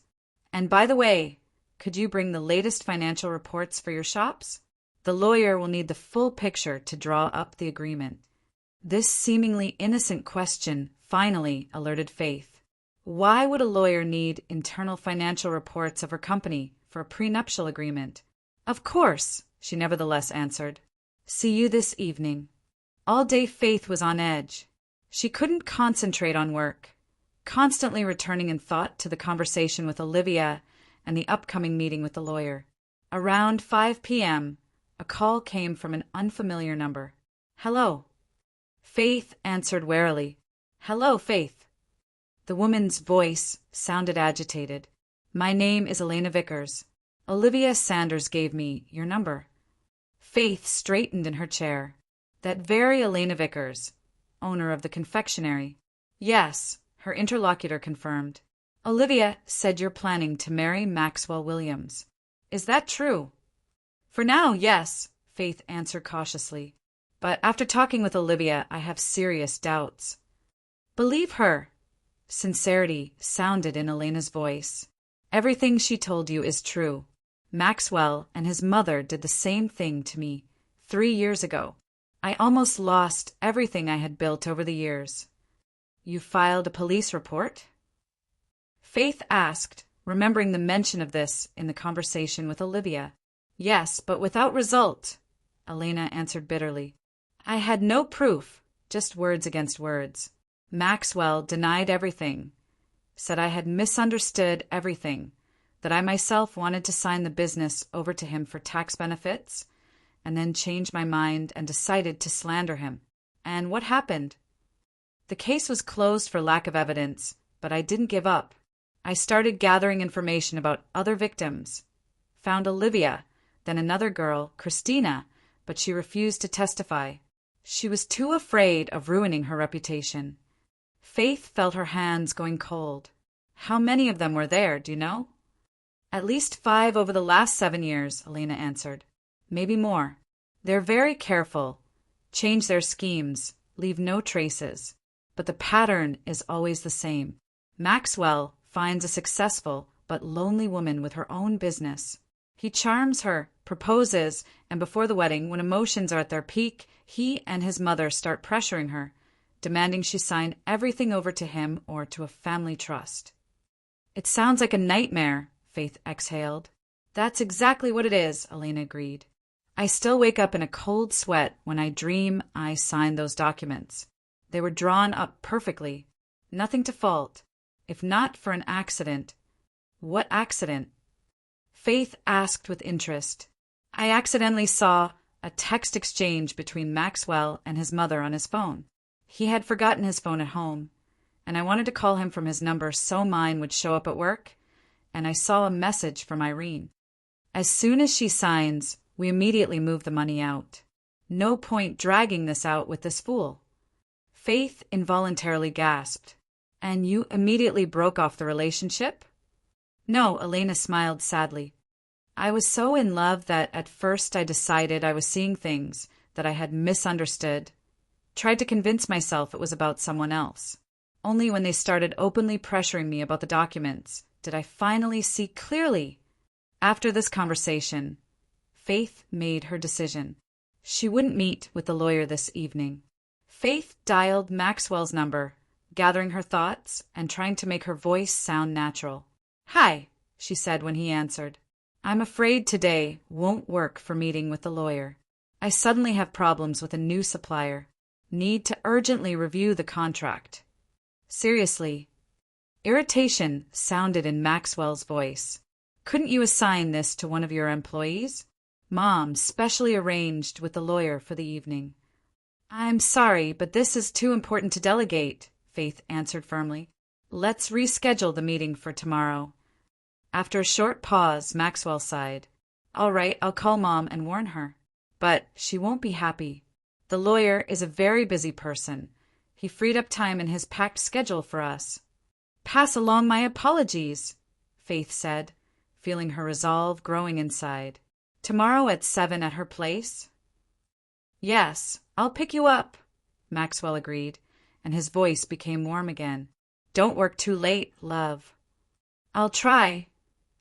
And by the way, could you bring the latest financial reports for your shops? The lawyer will need the full picture to draw up the agreement. This seemingly innocent question finally alerted Faith. Why would a lawyer need internal financial reports of her company for a prenuptial agreement? Of course, she nevertheless answered. See you this evening. All day Faith was on edge. She couldn't concentrate on work, constantly returning in thought to the conversation with Olivia and the upcoming meeting with the lawyer. Around 5 p.m., a call came from an unfamiliar number. Hello. Faith answered warily. Hello, Faith. The woman's voice sounded agitated. My name is Elena Vickers. Olivia Sanders gave me your number. Faith straightened in her chair. That very Elena Vickers, owner of the confectionery. Yes, her interlocutor confirmed. Olivia said you're planning to marry Maxwell Williams. Is that true? For now, yes, Faith answered cautiously. But after talking with Olivia, I have serious doubts. Believe her. Sincerity sounded in Elena's voice. Everything she told you is true. Maxwell and his mother did the same thing to me 3 years ago. I almost lost everything I had built over the years. You filed a police report? Faith asked, remembering the mention of this in the conversation with Olivia. Yes, but without result, Elena answered bitterly. I had no proof, just words against words. Maxwell denied everything, said I had misunderstood everything, that I myself wanted to sign the business over to him for tax benefits, and then changed my mind and decided to slander him. And what happened? The case was closed for lack of evidence, but I didn't give up. I started gathering information about other victims. Found Olivia, then another girl, Christina, but she refused to testify. She was too afraid of ruining her reputation. Faith felt her hands going cold. How many of them were there, do you know? At least 5 over the last 7 years, Elena answered. Maybe more. They're very careful, change their schemes, leave no traces. But the pattern is always the same. Maxwell finds a successful but lonely woman with her own business. He charms her, proposes, and before the wedding, when emotions are at their peak, he and his mother start pressuring her, demanding she sign everything over to him or to a family trust. It sounds like a nightmare, Faith exhaled. That's exactly what it is, Elena agreed. I still wake up in a cold sweat when I dream I signed those documents. They were drawn up perfectly, nothing to fault, if not for an accident. What accident? Faith asked with interest. I accidentally saw a text exchange between Maxwell and his mother on his phone. He had forgotten his phone at home, and I wanted to call him from his number so mine would show up at work, and I saw a message from Irene. As soon as she signs, we immediately move the money out. No point dragging this out with this fool. Faith involuntarily gasped. And you immediately broke off the relationship? No, Elena smiled sadly. I was so in love that at first I decided I was seeing things that I had misunderstood. Tried to convince myself it was about someone else. Only when they started openly pressuring me about the documents did I finally see clearly. After this conversation, Faith made her decision. She wouldn't meet with the lawyer this evening. Faith dialed Maxwell's number, gathering her thoughts and trying to make her voice sound natural. Hi, she said when he answered. I'm afraid today won't work for meeting with the lawyer. I suddenly have problems with a new supplier. Need to urgently review the contract. Seriously. Irritation sounded in Maxwell's voice. Couldn't you assign this to one of your employees? Mom specially arranged with the lawyer for the evening. I'm sorry, but this is too important to delegate, Faith answered firmly. Let's reschedule the meeting for tomorrow. After a short pause, Maxwell sighed. All right, I'll call Mom and warn her. But she won't be happy. The lawyer is a very busy person. He freed up time in his packed schedule for us. Pass along my apologies, Faith said, feeling her resolve growing inside. Tomorrow at 7 at her place? Yes, I'll pick you up, Maxwell agreed, and his voice became warm again. Don't work too late, love. I'll try.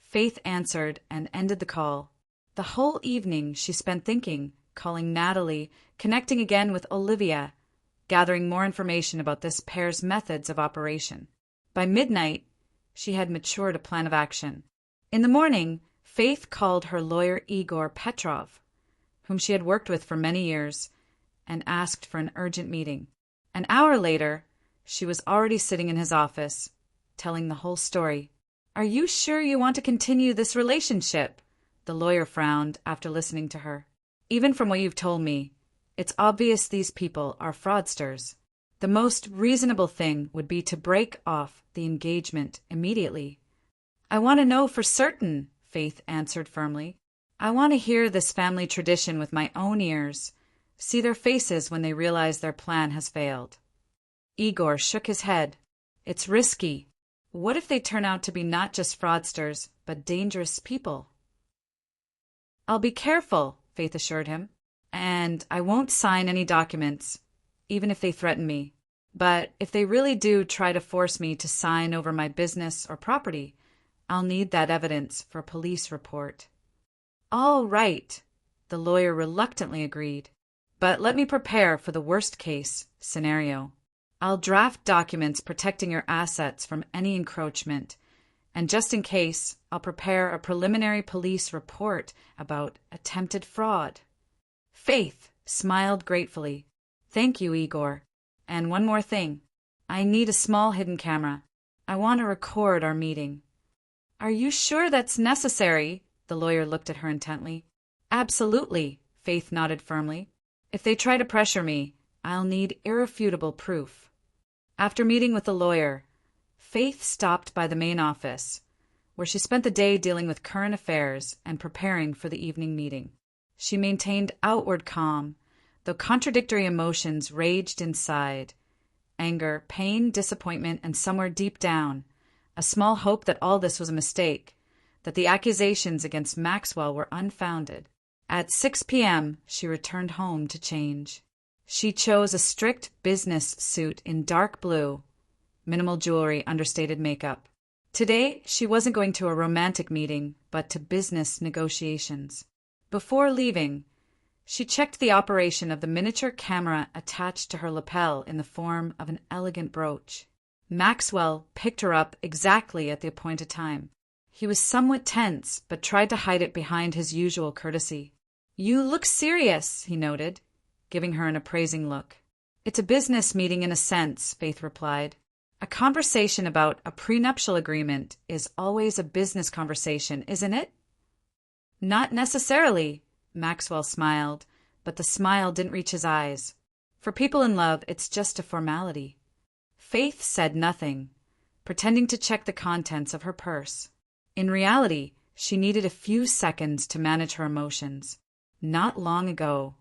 Faith answered and ended the call. The whole evening she spent thinking, calling Natalie, connecting again with Olivia, gathering more information about this pair's methods of operation. By midnight, she had matured a plan of action. In the morning, Faith called her lawyer Igor Petrov, whom she had worked with for many years, and asked for an urgent meeting. An hour later, she was already sitting in his office, telling the whole story. "Are you sure you want to continue this relationship?" The lawyer frowned after listening to her. "Even from what you've told me, it's obvious these people are fraudsters. The most reasonable thing would be to break off the engagement immediately." "I want to know for certain," Faith answered firmly. "I want to hear this family tradition with my own ears, see their faces when they realize their plan has failed." Igor shook his head. "It's risky. What if they turn out to be not just fraudsters, but dangerous people?" "I'll be careful," Faith assured him, "and I won't sign any documents, even if they threaten me. But if they really do try to force me to sign over my business or property, I'll need that evidence for a police report." "All right," the lawyer reluctantly agreed. "But let me prepare for the worst-case scenario. I'll draft documents protecting your assets from any encroachment, and just in case, I'll prepare a preliminary police report about attempted fraud." Faith smiled gratefully. "Thank you, Igor. And one more thing. I need a small hidden camera. I want to record our meeting." "Are you sure that's necessary?" The lawyer looked at her intently. "Absolutely," Faith nodded firmly. "If they try to pressure me, I'll need irrefutable proof." After meeting with the lawyer, Faith stopped by the main office, where she spent the day dealing with current affairs and preparing for the evening meeting. She maintained outward calm, though contradictory emotions raged inside: anger, pain, disappointment, and somewhere deep down, a small hope that all this was a mistake, that the accusations against Maxwell were unfounded. At 6 p.m., she returned home to change. She chose a strict business suit in dark blue, minimal jewelry, understated makeup. Today, she wasn't going to a romantic meeting, but to business negotiations. Before leaving, she checked the operation of the miniature camera attached to her lapel in the form of an elegant brooch. Maxwell picked her up exactly at the appointed time. He was somewhat tense, but tried to hide it behind his usual courtesy. "You look serious," he noted, giving her an appraising look. "It's a business meeting in a sense," Faith replied. "A conversation about a prenuptial agreement is always a business conversation, isn't it?" "Not necessarily," Maxwell smiled, but the smile didn't reach his eyes. "For people in love, it's just a formality." Faith said nothing, pretending to check the contents of her purse. In reality, she needed a few seconds to manage her emotions. Not long ago,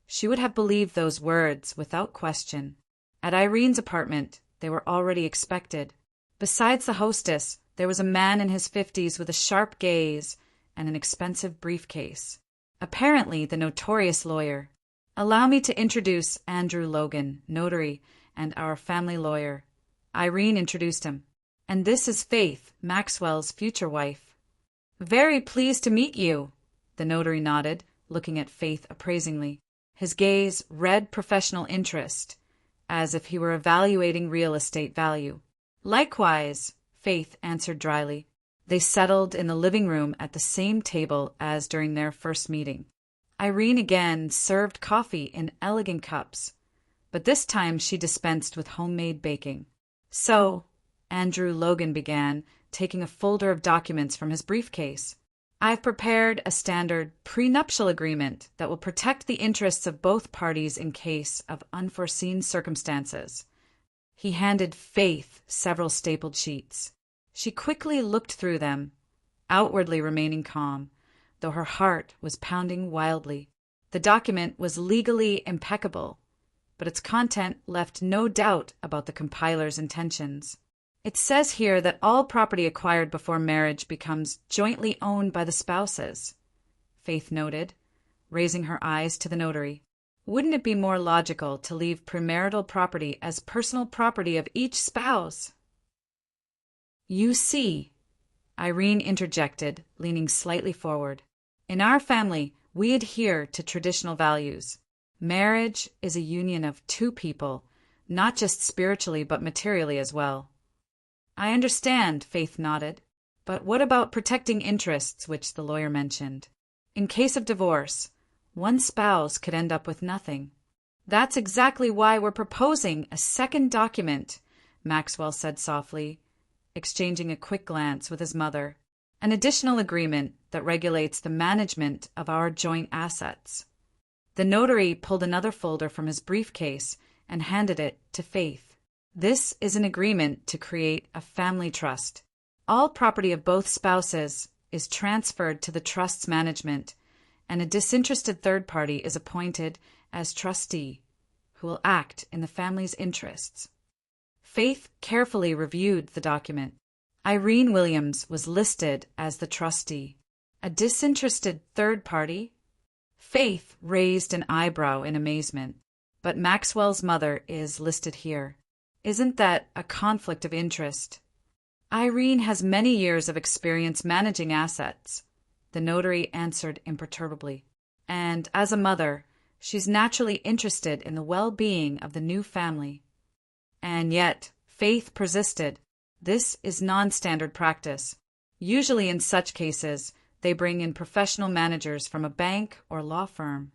she would have believed those words without question. At Irene's apartment, they were already expected. Besides the hostess, there was a man in his 50s with a sharp gaze and an expensive briefcase. Apparently the notorious lawyer. "Allow me to introduce Andrew Logan, notary, and our family lawyer." Irene introduced him. "And this is Faith, Maxwell's future wife." "Very pleased to meet you," the notary nodded, looking at Faith appraisingly. His gaze read professional interest, as if he were evaluating real estate value. "Likewise," Faith answered dryly. They settled in the living room at the same table as during their first meeting. Irene again served coffee in elegant cups, but this time she dispensed with homemade baking. "So," Andrew Logan began, taking a folder of documents from his briefcase, "I've prepared a standard prenuptial agreement that will protect the interests of both parties in case of unforeseen circumstances." He handed Faith several stapled sheets. She quickly looked through them, outwardly remaining calm, though her heart was pounding wildly. The document was legally impeccable, but its content left no doubt about the compiler's intentions. "It says here that all property acquired before marriage becomes jointly owned by the spouses," Faith noted, raising her eyes to the notary. "Wouldn't it be more logical to leave premarital property as personal property of each spouse?" "You see," Irene interjected, leaning slightly forward. In our family, we adhere to traditional values. Marriage is a union of two people, not just spiritually but materially as well. I understand, Faith nodded. But what about protecting interests, which the lawyer mentioned? In case of divorce, one spouse could end up with nothing. That's exactly why we're proposing a second document, Maxwell said softly, exchanging a quick glance with his mother. An additional agreement that regulates the management of our joint assets. The notary pulled another folder from his briefcase and handed it to Faith. This is an agreement to create a family trust. All property of both spouses is transferred to the trust's management, and a disinterested third party is appointed as trustee, who will act in the family's interests. Faith carefully reviewed the document. Irene Williams was listed as the trustee. A disinterested third party? Faith raised an eyebrow in amazement. But Maxwell's mother is listed here. Isn't that a conflict of interest? Irene has many years of experience managing assets, the notary answered imperturbably. And as a mother, she's naturally interested in the well-being of the new family. And yet, Faith persisted. This is non-standard practice. Usually in such cases, they bring in professional managers from a bank or law firm.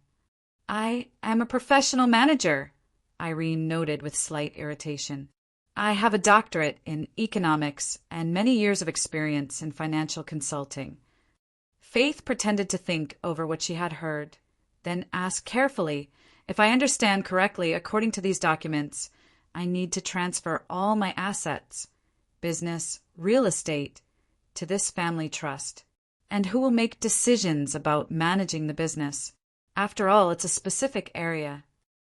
I am a professional manager, Irene noted with slight irritation. I have a doctorate in economics and many years of experience in financial consulting. Faith pretended to think over what she had heard, then asked carefully, if I understand correctly, according to these documents, I need to transfer all my assets, business, real estate, to this family trust. And who will make decisions about managing the business? After all, it's a specific area.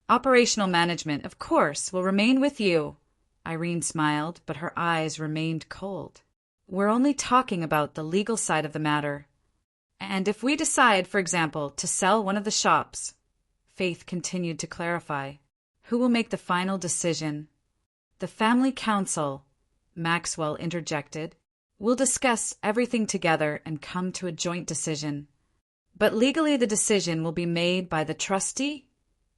Operational management, of course, will remain with you. Irene smiled, but her eyes remained cold. We're only talking about the legal side of the matter. And if we decide, for example, to sell one of the shops, Faith continued to clarify, who will make the final decision? The family council, Maxwell interjected. We'll discuss everything together and come to a joint decision. But legally the decision will be made by the trustee,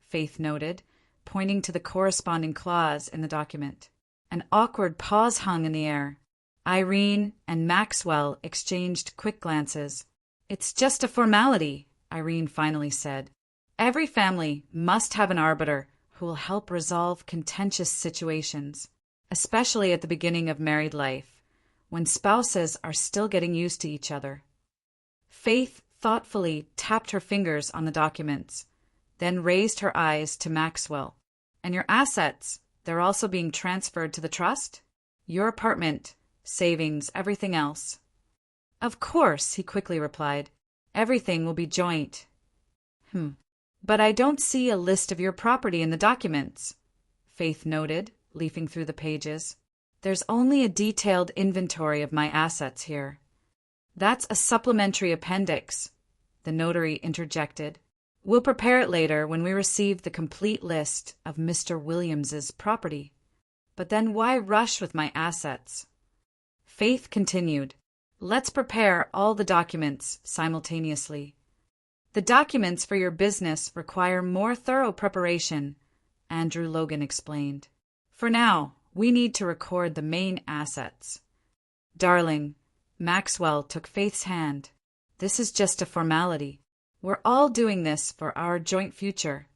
Faith noted, pointing to the corresponding clause in the document. An awkward pause hung in the air. Irene and Maxwell exchanged quick glances. It's just a formality, Irene finally said. Every family must have an arbiter who will help resolve contentious situations, especially at the beginning of married life, when spouses are still getting used to each other. Faith thoughtfully tapped her fingers on the documents, then raised her eyes to Maxwell. And your assets, they're also being transferred to the trust? Your apartment, savings, everything else. Of course, he quickly replied. Everything will be joint. But I don't see a list of your property in the documents, Faith noted, leafing through the pages. There's only a detailed inventory of my assets here. That's a supplementary appendix, the notary interjected. We'll prepare it later when we receive the complete list of Mr. Williams's property. But then why rush with my assets? Faith continued. Let's prepare all the documents simultaneously. The documents for your business require more thorough preparation, Andrew Logan explained. For now, we need to record the main assets. Darling, Maxwell took Faith's hand. This is just a formality. We're all doing this for our joint future.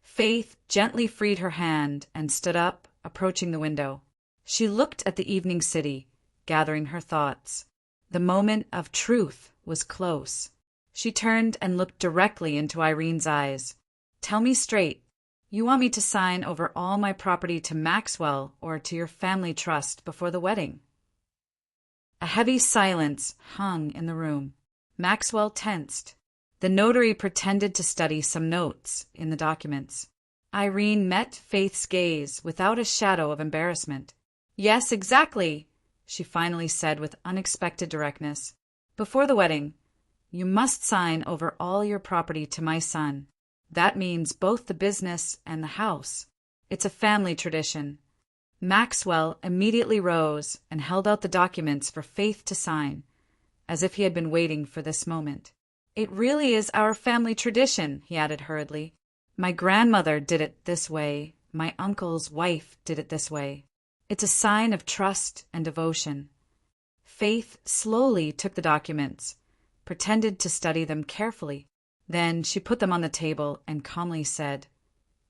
Faith gently freed her hand and stood up, approaching the window. She looked at the evening city, gathering her thoughts. The moment of truth was close. She turned and looked directly into Irene's eyes. Tell me straight. You want me to sign over all my property to Maxwell or to your family trust before the wedding? A heavy silence hung in the room. Maxwell tensed. The notary pretended to study some notes in the documents. Irene met Faith's gaze without a shadow of embarrassment. Yes, exactly, she finally said with unexpected directness. Before the wedding, you must sign over all your property to my son. That means both the business and the house. It's a family tradition. Maxwell immediately rose and held out the documents for Faith to sign, as if he had been waiting for this moment. "It really is our family tradition," he added hurriedly. "My grandmother did it this way. My uncle's wife did it this way. It's a sign of trust and devotion." Faith slowly took the documents, pretended to study them carefully. Then she put them on the table and calmly said,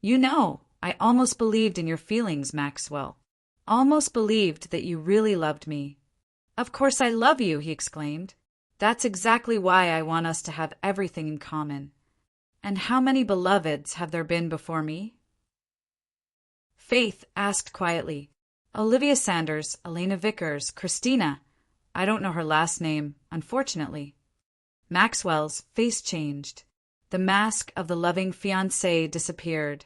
"You know, I almost believed in your feelings, Maxwell. Almost believed that you really loved me." "Of course I love you," he exclaimed. "That's exactly why I want us to have everything in common. And how many beloveds have there been before me?" Faith asked quietly. "Olivia Sanders, Elena Vickers, Christina. I don't know her last name, unfortunately." Maxwell's face changed. The mask of the loving fiancé disappeared,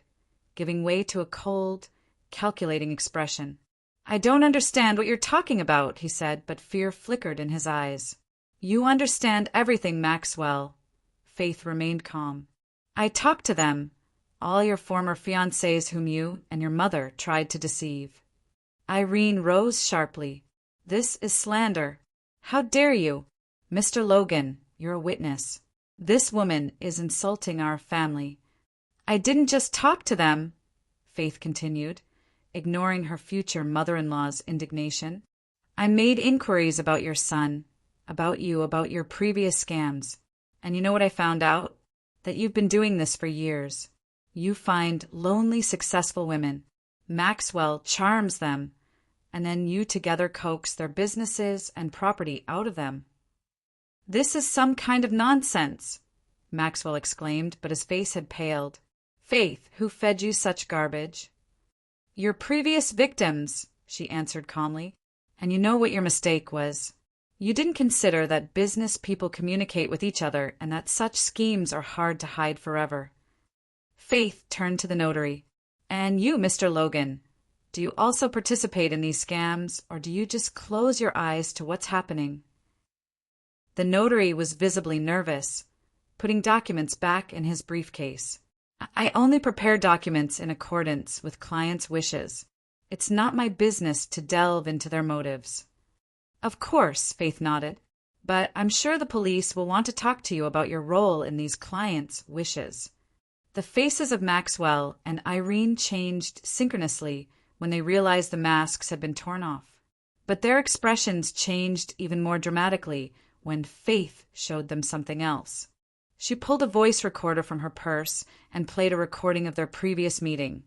giving way to a cold, calculating expression. "I don't understand what you're talking about," he said, but fear flickered in his eyes. "You understand everything, Maxwell." Faith remained calm. "I talked to them, all your former fiancés whom you and your mother tried to deceive." Irene rose sharply. "This is slander. How dare you? Mr. Logan, you're a witness. This woman is insulting our family." "I didn't just talk to them," Faith continued, ignoring her future mother-in-law's indignation. "I made inquiries about your son, about you, about your previous scams. And you know what I found out? That you've been doing this for years. You find lonely, successful women. Maxwell charms them, and then you together coax their businesses and property out of them." "This is some kind of nonsense," Maxwell exclaimed, but his face had paled. "Faith, who fed you such garbage?" "Your previous victims," she answered calmly. "And you know what your mistake was. You didn't consider that business people communicate with each other and that such schemes are hard to hide forever." Faith turned to the notary. "And you, Mr. Logan, do you also participate in these scams, or do you just close your eyes to what's happening?" The notary was visibly nervous, putting documents back in his briefcase. "I only prepare documents in accordance with clients' wishes. It's not my business to delve into their motives." "Of course," Faith nodded, "but I'm sure the police will want to talk to you about your role in these clients' wishes." The faces of Maxwell and Irene changed synchronously when they realized the masks had been torn off. But their expressions changed even more dramatically when Faith showed them something else. She pulled a voice recorder from her purse and played a recording of their previous meeting,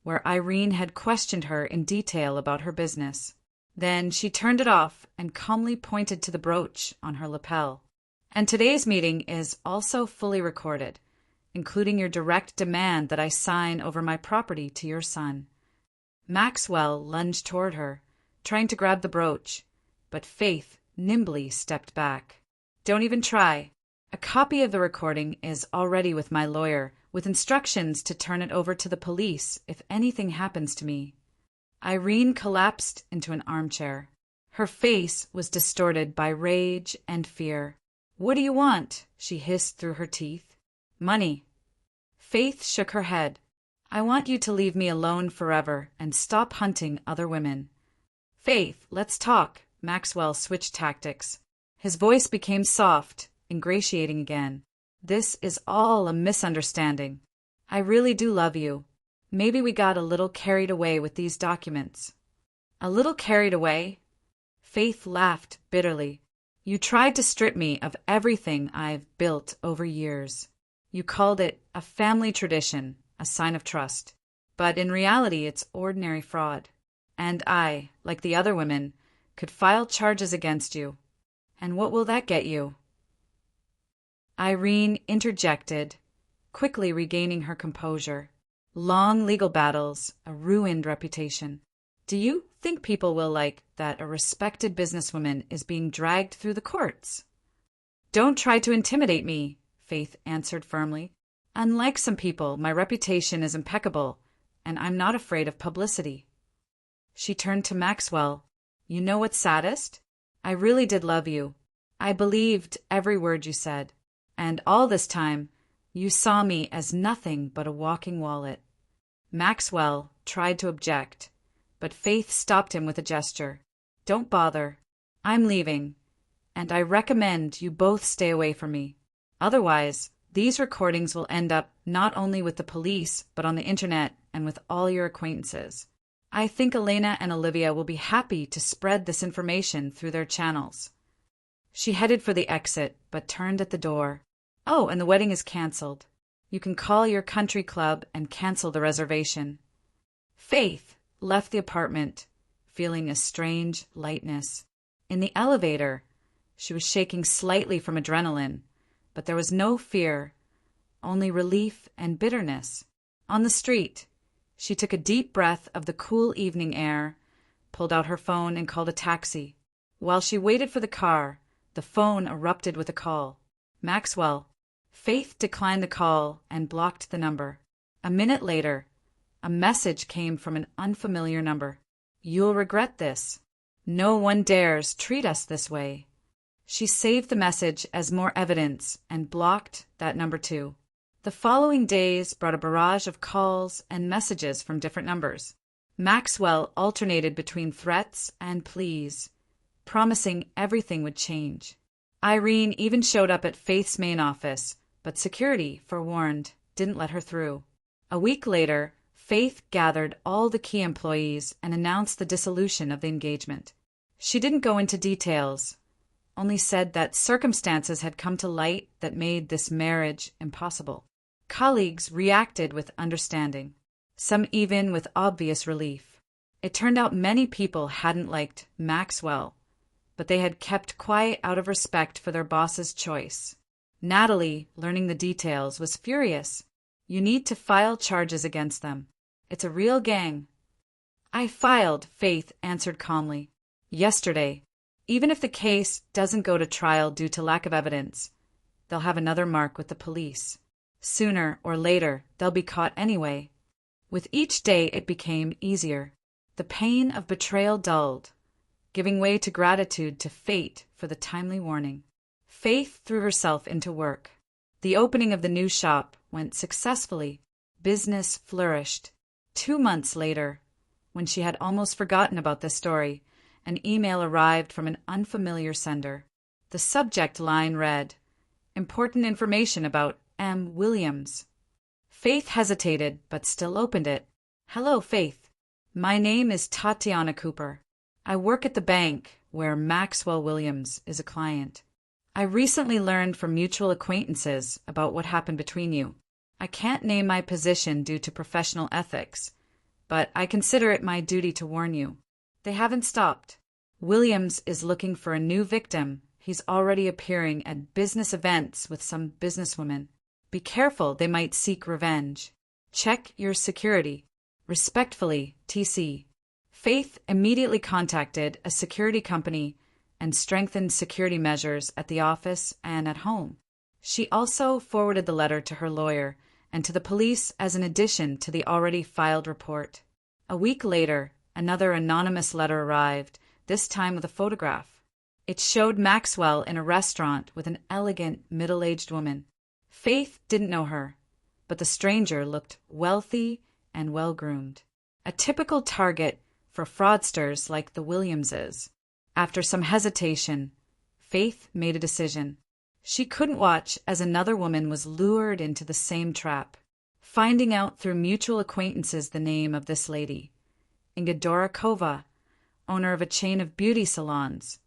where Irene had questioned her in detail about her business. Then she turned it off and calmly pointed to the brooch on her lapel. "And today's meeting is also fully recorded, including your direct demand that I sign over my property to your son." Maxwell lunged toward her, trying to grab the brooch, but Faith nimbly stepped back. "Don't even try. A copy of the recording is already with my lawyer, with instructions to turn it over to the police if anything happens to me." Irene collapsed into an armchair. Her face was distorted by rage and fear. "What do you want?" she hissed through her teeth. "Money." Faith shook her head. "I want you to leave me alone forever and stop hunting other women." "Faith, let's talk." Maxwell switched tactics. His voice became soft, ingratiating again. "This is all a misunderstanding. I really do love you. Maybe we got a little carried away with these documents." "A little carried away?" Faith laughed bitterly. "You tried to strip me of everything I've built over years. You called it a family tradition, a sign of trust. But in reality, it's ordinary fraud. And I, like the other women, could file charges against you. And what will that get you?" Irene interjected, quickly regaining her composure. "Long legal battles, a ruined reputation. Do you think people will like that a respected businesswoman is being dragged through the courts?" "Don't try to intimidate me," Faith answered firmly. "Unlike some people, my reputation is impeccable, and I'm not afraid of publicity." She turned to Maxwell. "You know what's saddest? I really did love you. I believed every word you said. And all this time, you saw me as nothing but a walking wallet." Maxwell tried to object, but Faith stopped him with a gesture. "Don't bother. I'm leaving, and I recommend you both stay away from me. Otherwise, these recordings will end up not only with the police, but on the internet and with all your acquaintances. I think Elena and Olivia will be happy to spread this information through their channels." She headed for the exit, but turned at the door. "Oh, and the wedding is cancelled. You can call your country club and cancel the reservation." Faith left the apartment, feeling a strange lightness. In the elevator, she was shaking slightly from adrenaline, but there was no fear, only relief and bitterness. On the street, she took a deep breath of the cool evening air, pulled out her phone and called a taxi. While she waited for the car, the phone erupted with a call. "Maxwell." Faith declined the call and blocked the number. A minute later, a message came from an unfamiliar number. "You'll regret this. No one dares treat us this way." She saved the message as more evidence and blocked that number too. The following days brought a barrage of calls and messages from different numbers. Maxwell alternated between threats and pleas, promising everything would change. Irene even showed up at Faith's main office, but security, forewarned, didn't let her through. A week later, Faith gathered all the key employees and announced the dissolution of the engagement. She didn't go into details, only said that circumstances had come to light that made this marriage impossible. Colleagues reacted with understanding, some even with obvious relief. It turned out many people hadn't liked Maxwell, but they had kept quiet out of respect for their boss's choice. Natalie, learning the details, was furious. "You need to file charges against them. It's a real gang." "I filed," Faith answered calmly. "Yesterday. Even if the case doesn't go to trial due to lack of evidence, they'll have another mark with the police. Sooner or later, they'll be caught anyway." With each day, it became easier. The pain of betrayal dulled, giving way to gratitude to fate for the timely warning. Faith threw herself into work. The opening of the new shop went successfully. Business flourished. 2 months later, when she had almost forgotten about this story, an email arrived from an unfamiliar sender. The subject line read, "Important information about M. Williams." Faith hesitated, but still opened it. "Hello, Faith. My name is Tatiana Cooper. I work at the bank where Maxwell Williams is a client. I recently learned from mutual acquaintances about what happened between you. I can't name my position due to professional ethics, but I consider it my duty to warn you. They haven't stopped. Williams is looking for a new victim. He's already appearing at business events with some businesswomen. Be careful, they might seek revenge. Check your security. Respectfully, TC." Faith immediately contacted a security company and strengthened security measures at the office and at home. She also forwarded the letter to her lawyer and to the police as an addition to the already filed report. A week later, another anonymous letter arrived, this time with a photograph. It showed Maxwell in a restaurant with an elegant, middle-aged woman. Faith didn't know her, but the stranger looked wealthy and well-groomed. A typical target for fraudsters like the Williamses. After some hesitation, Faith made a decision. She couldn't watch as another woman was lured into the same trap. Finding out through mutual acquaintances the name of this lady, Inga Dorakova, owner of a chain of beauty salons,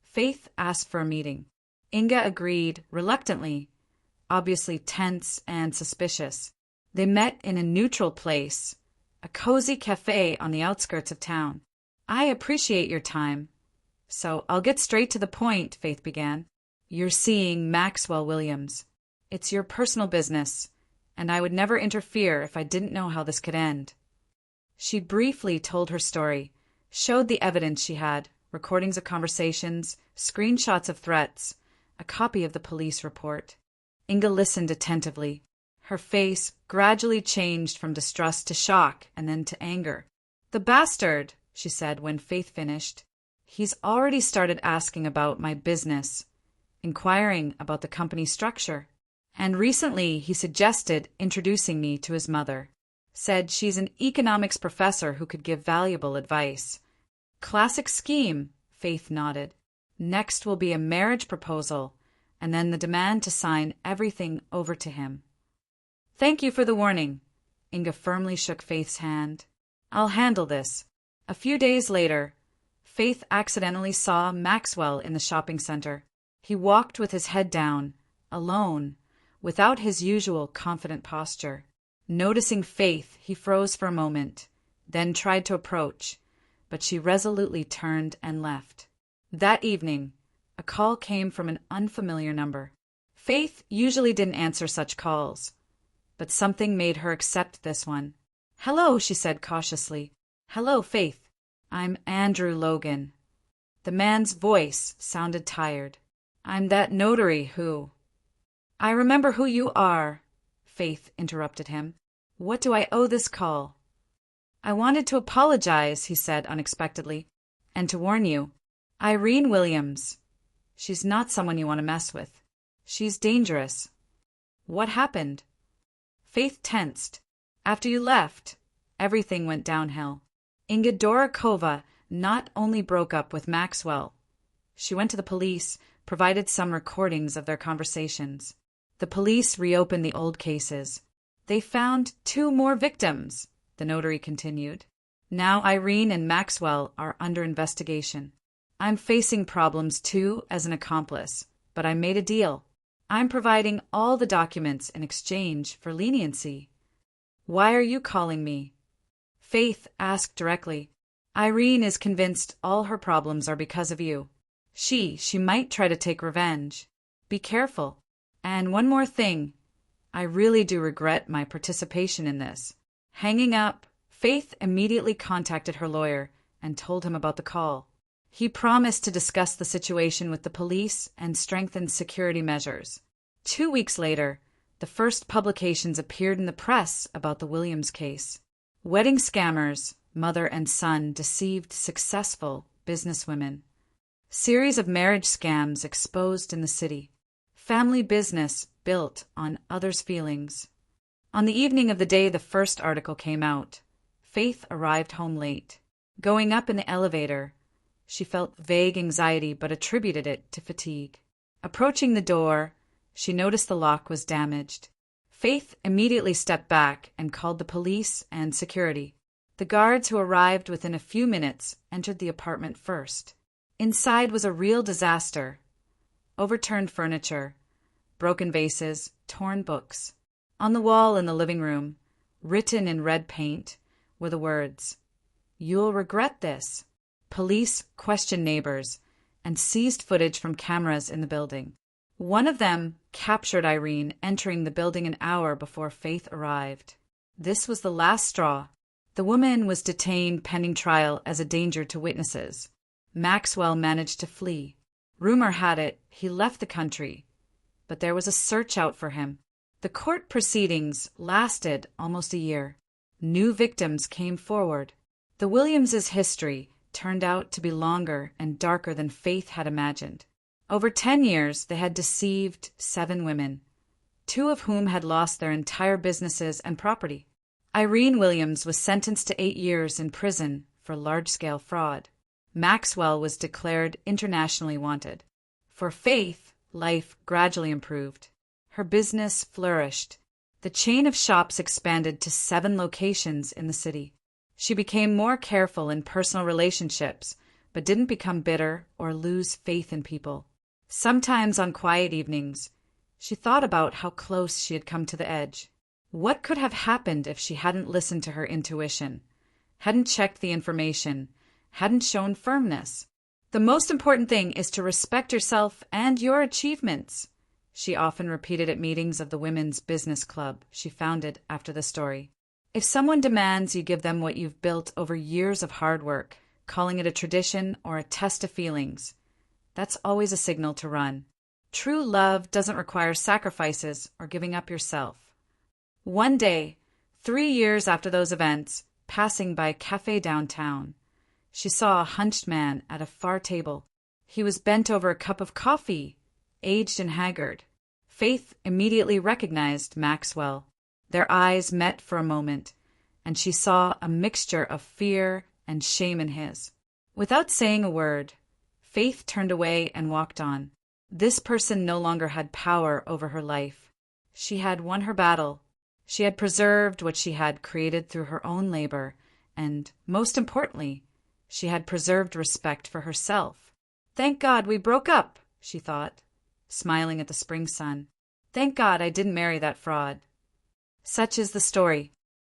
Faith asked for a meeting. Inga agreed reluctantly, obviously tense and suspicious. They met in a neutral place, a cozy cafe on the outskirts of town. "I appreciate your time, so I'll get straight to the point," Faith began. "You're seeing Maxwell Williams. It's your personal business, and I would never interfere if I didn't know how this could end." She briefly told her story, showed the evidence she had, recordings of conversations, screenshots of threats, a copy of the police report. Inga listened attentively. Her face gradually changed from distrust to shock and then to anger. "The bastard," she said when Faith finished. "He's already started asking about my business, inquiring about the company structure, and recently he suggested introducing me to his mother. Said she's an economics professor who could give valuable advice. Classic scheme, Faith nodded. Next will be a marriage proposal, and then the demand to sign everything over to him. Thank you for the warning. Inga firmly shook Faith's hand. I'll handle this. A few days later, Faith accidentally saw Maxwell in the shopping center. He walked with his head down, alone, without his usual confident posture. Noticing Faith, he froze for a moment, then tried to approach, but she resolutely turned and left. That evening, a call came from an unfamiliar number. Faith usually didn't answer such calls, but something made her accept this one. Hello, she said cautiously. Hello, Faith. I'm Andrew Logan. The man's voice sounded tired. I'm that notary who... I remember who you are, Faith interrupted him. What do I owe this call? I wanted to apologize, he said unexpectedly, and to warn you. Irene Williams. She's not someone you want to mess with. She's dangerous. What happened? Faith tensed. After you left, everything went downhill. Inga Dorokova not only broke up with Maxwell. She went to the police, provided some recordings of their conversations. The police reopened the old cases. They found 2 more victims, the notary continued. Now Irene and Maxwell are under investigation. I'm facing problems too as an accomplice, but I made a deal. I'm providing all the documents in exchange for leniency. Why are you calling me? Faith asked directly. Irene is convinced all her problems are because of you. She might try to take revenge. Be careful. And one more thing. I really do regret my participation in this. Hanging up, Faith immediately contacted her lawyer and told him about the call. He promised to discuss the situation with the police and strengthen security measures. 2 weeks later, the first publications appeared in the press about the Williams case. Wedding scammers, mother and son, deceived successful businesswomen. Series of marriage scams exposed in the city. Family business built on others' feelings. On the evening of the day the first article came out, Faith arrived home late. Going up in the elevator, she felt vague anxiety but attributed it to fatigue. Approaching the door, she noticed the lock was damaged. Faith immediately stepped back and called the police and security. The guards, who arrived within a few minutes, entered the apartment first. Inside was a real disaster. Overturned furniture, broken vases, torn books. On the wall in the living room, written in red paint, were the words, "You'll regret this." Police questioned neighbors and seized footage from cameras in the building. One of them captured Irene entering the building an hour before Faith arrived. This was the last straw. The woman was detained pending trial as a danger to witnesses. Maxwell managed to flee. Rumor had it he left the country, but there was a search out for him. The court proceedings lasted almost a year. New victims came forward. The Williamses' history turned out to be longer and darker than Faith had imagined. Over 10 years, they had deceived 7 women, 2 of whom had lost their entire businesses and property. Irene Williams was sentenced to 8 years in prison for large-scale fraud. Maxwell was declared internationally wanted. For Faith, life gradually improved. Her business flourished. The chain of shops expanded to 7 locations in the city. She became more careful in personal relationships, but didn't become bitter or lose faith in people. Sometimes on quiet evenings, she thought about how close she had come to the edge. What could have happened if she hadn't listened to her intuition, hadn't checked the information, hadn't shown firmness? The most important thing is to respect yourself and your achievements, she often repeated at meetings of the Women's Business Club she founded after the story. If someone demands you give them what you've built over years of hard work, calling it a tradition or a test of feelings, that's always a signal to run. True love doesn't require sacrifices or giving up yourself. One day, 3 years after those events, passing by a cafe downtown, she saw a hunched man at a far table. He was bent over a cup of coffee, aged and haggard. Faith immediately recognized Maxwell. Their eyes met for a moment, and she saw a mixture of fear and shame in his. Without saying a word, Faith turned away and walked on. This person no longer had power over her life. She had won her battle. She had preserved what she had created through her own labor, and, most importantly, she had preserved respect for herself. "Thank God we broke up," she thought, smiling at the spring sun. "Thank God I didn't marry that fraud." Such is the story.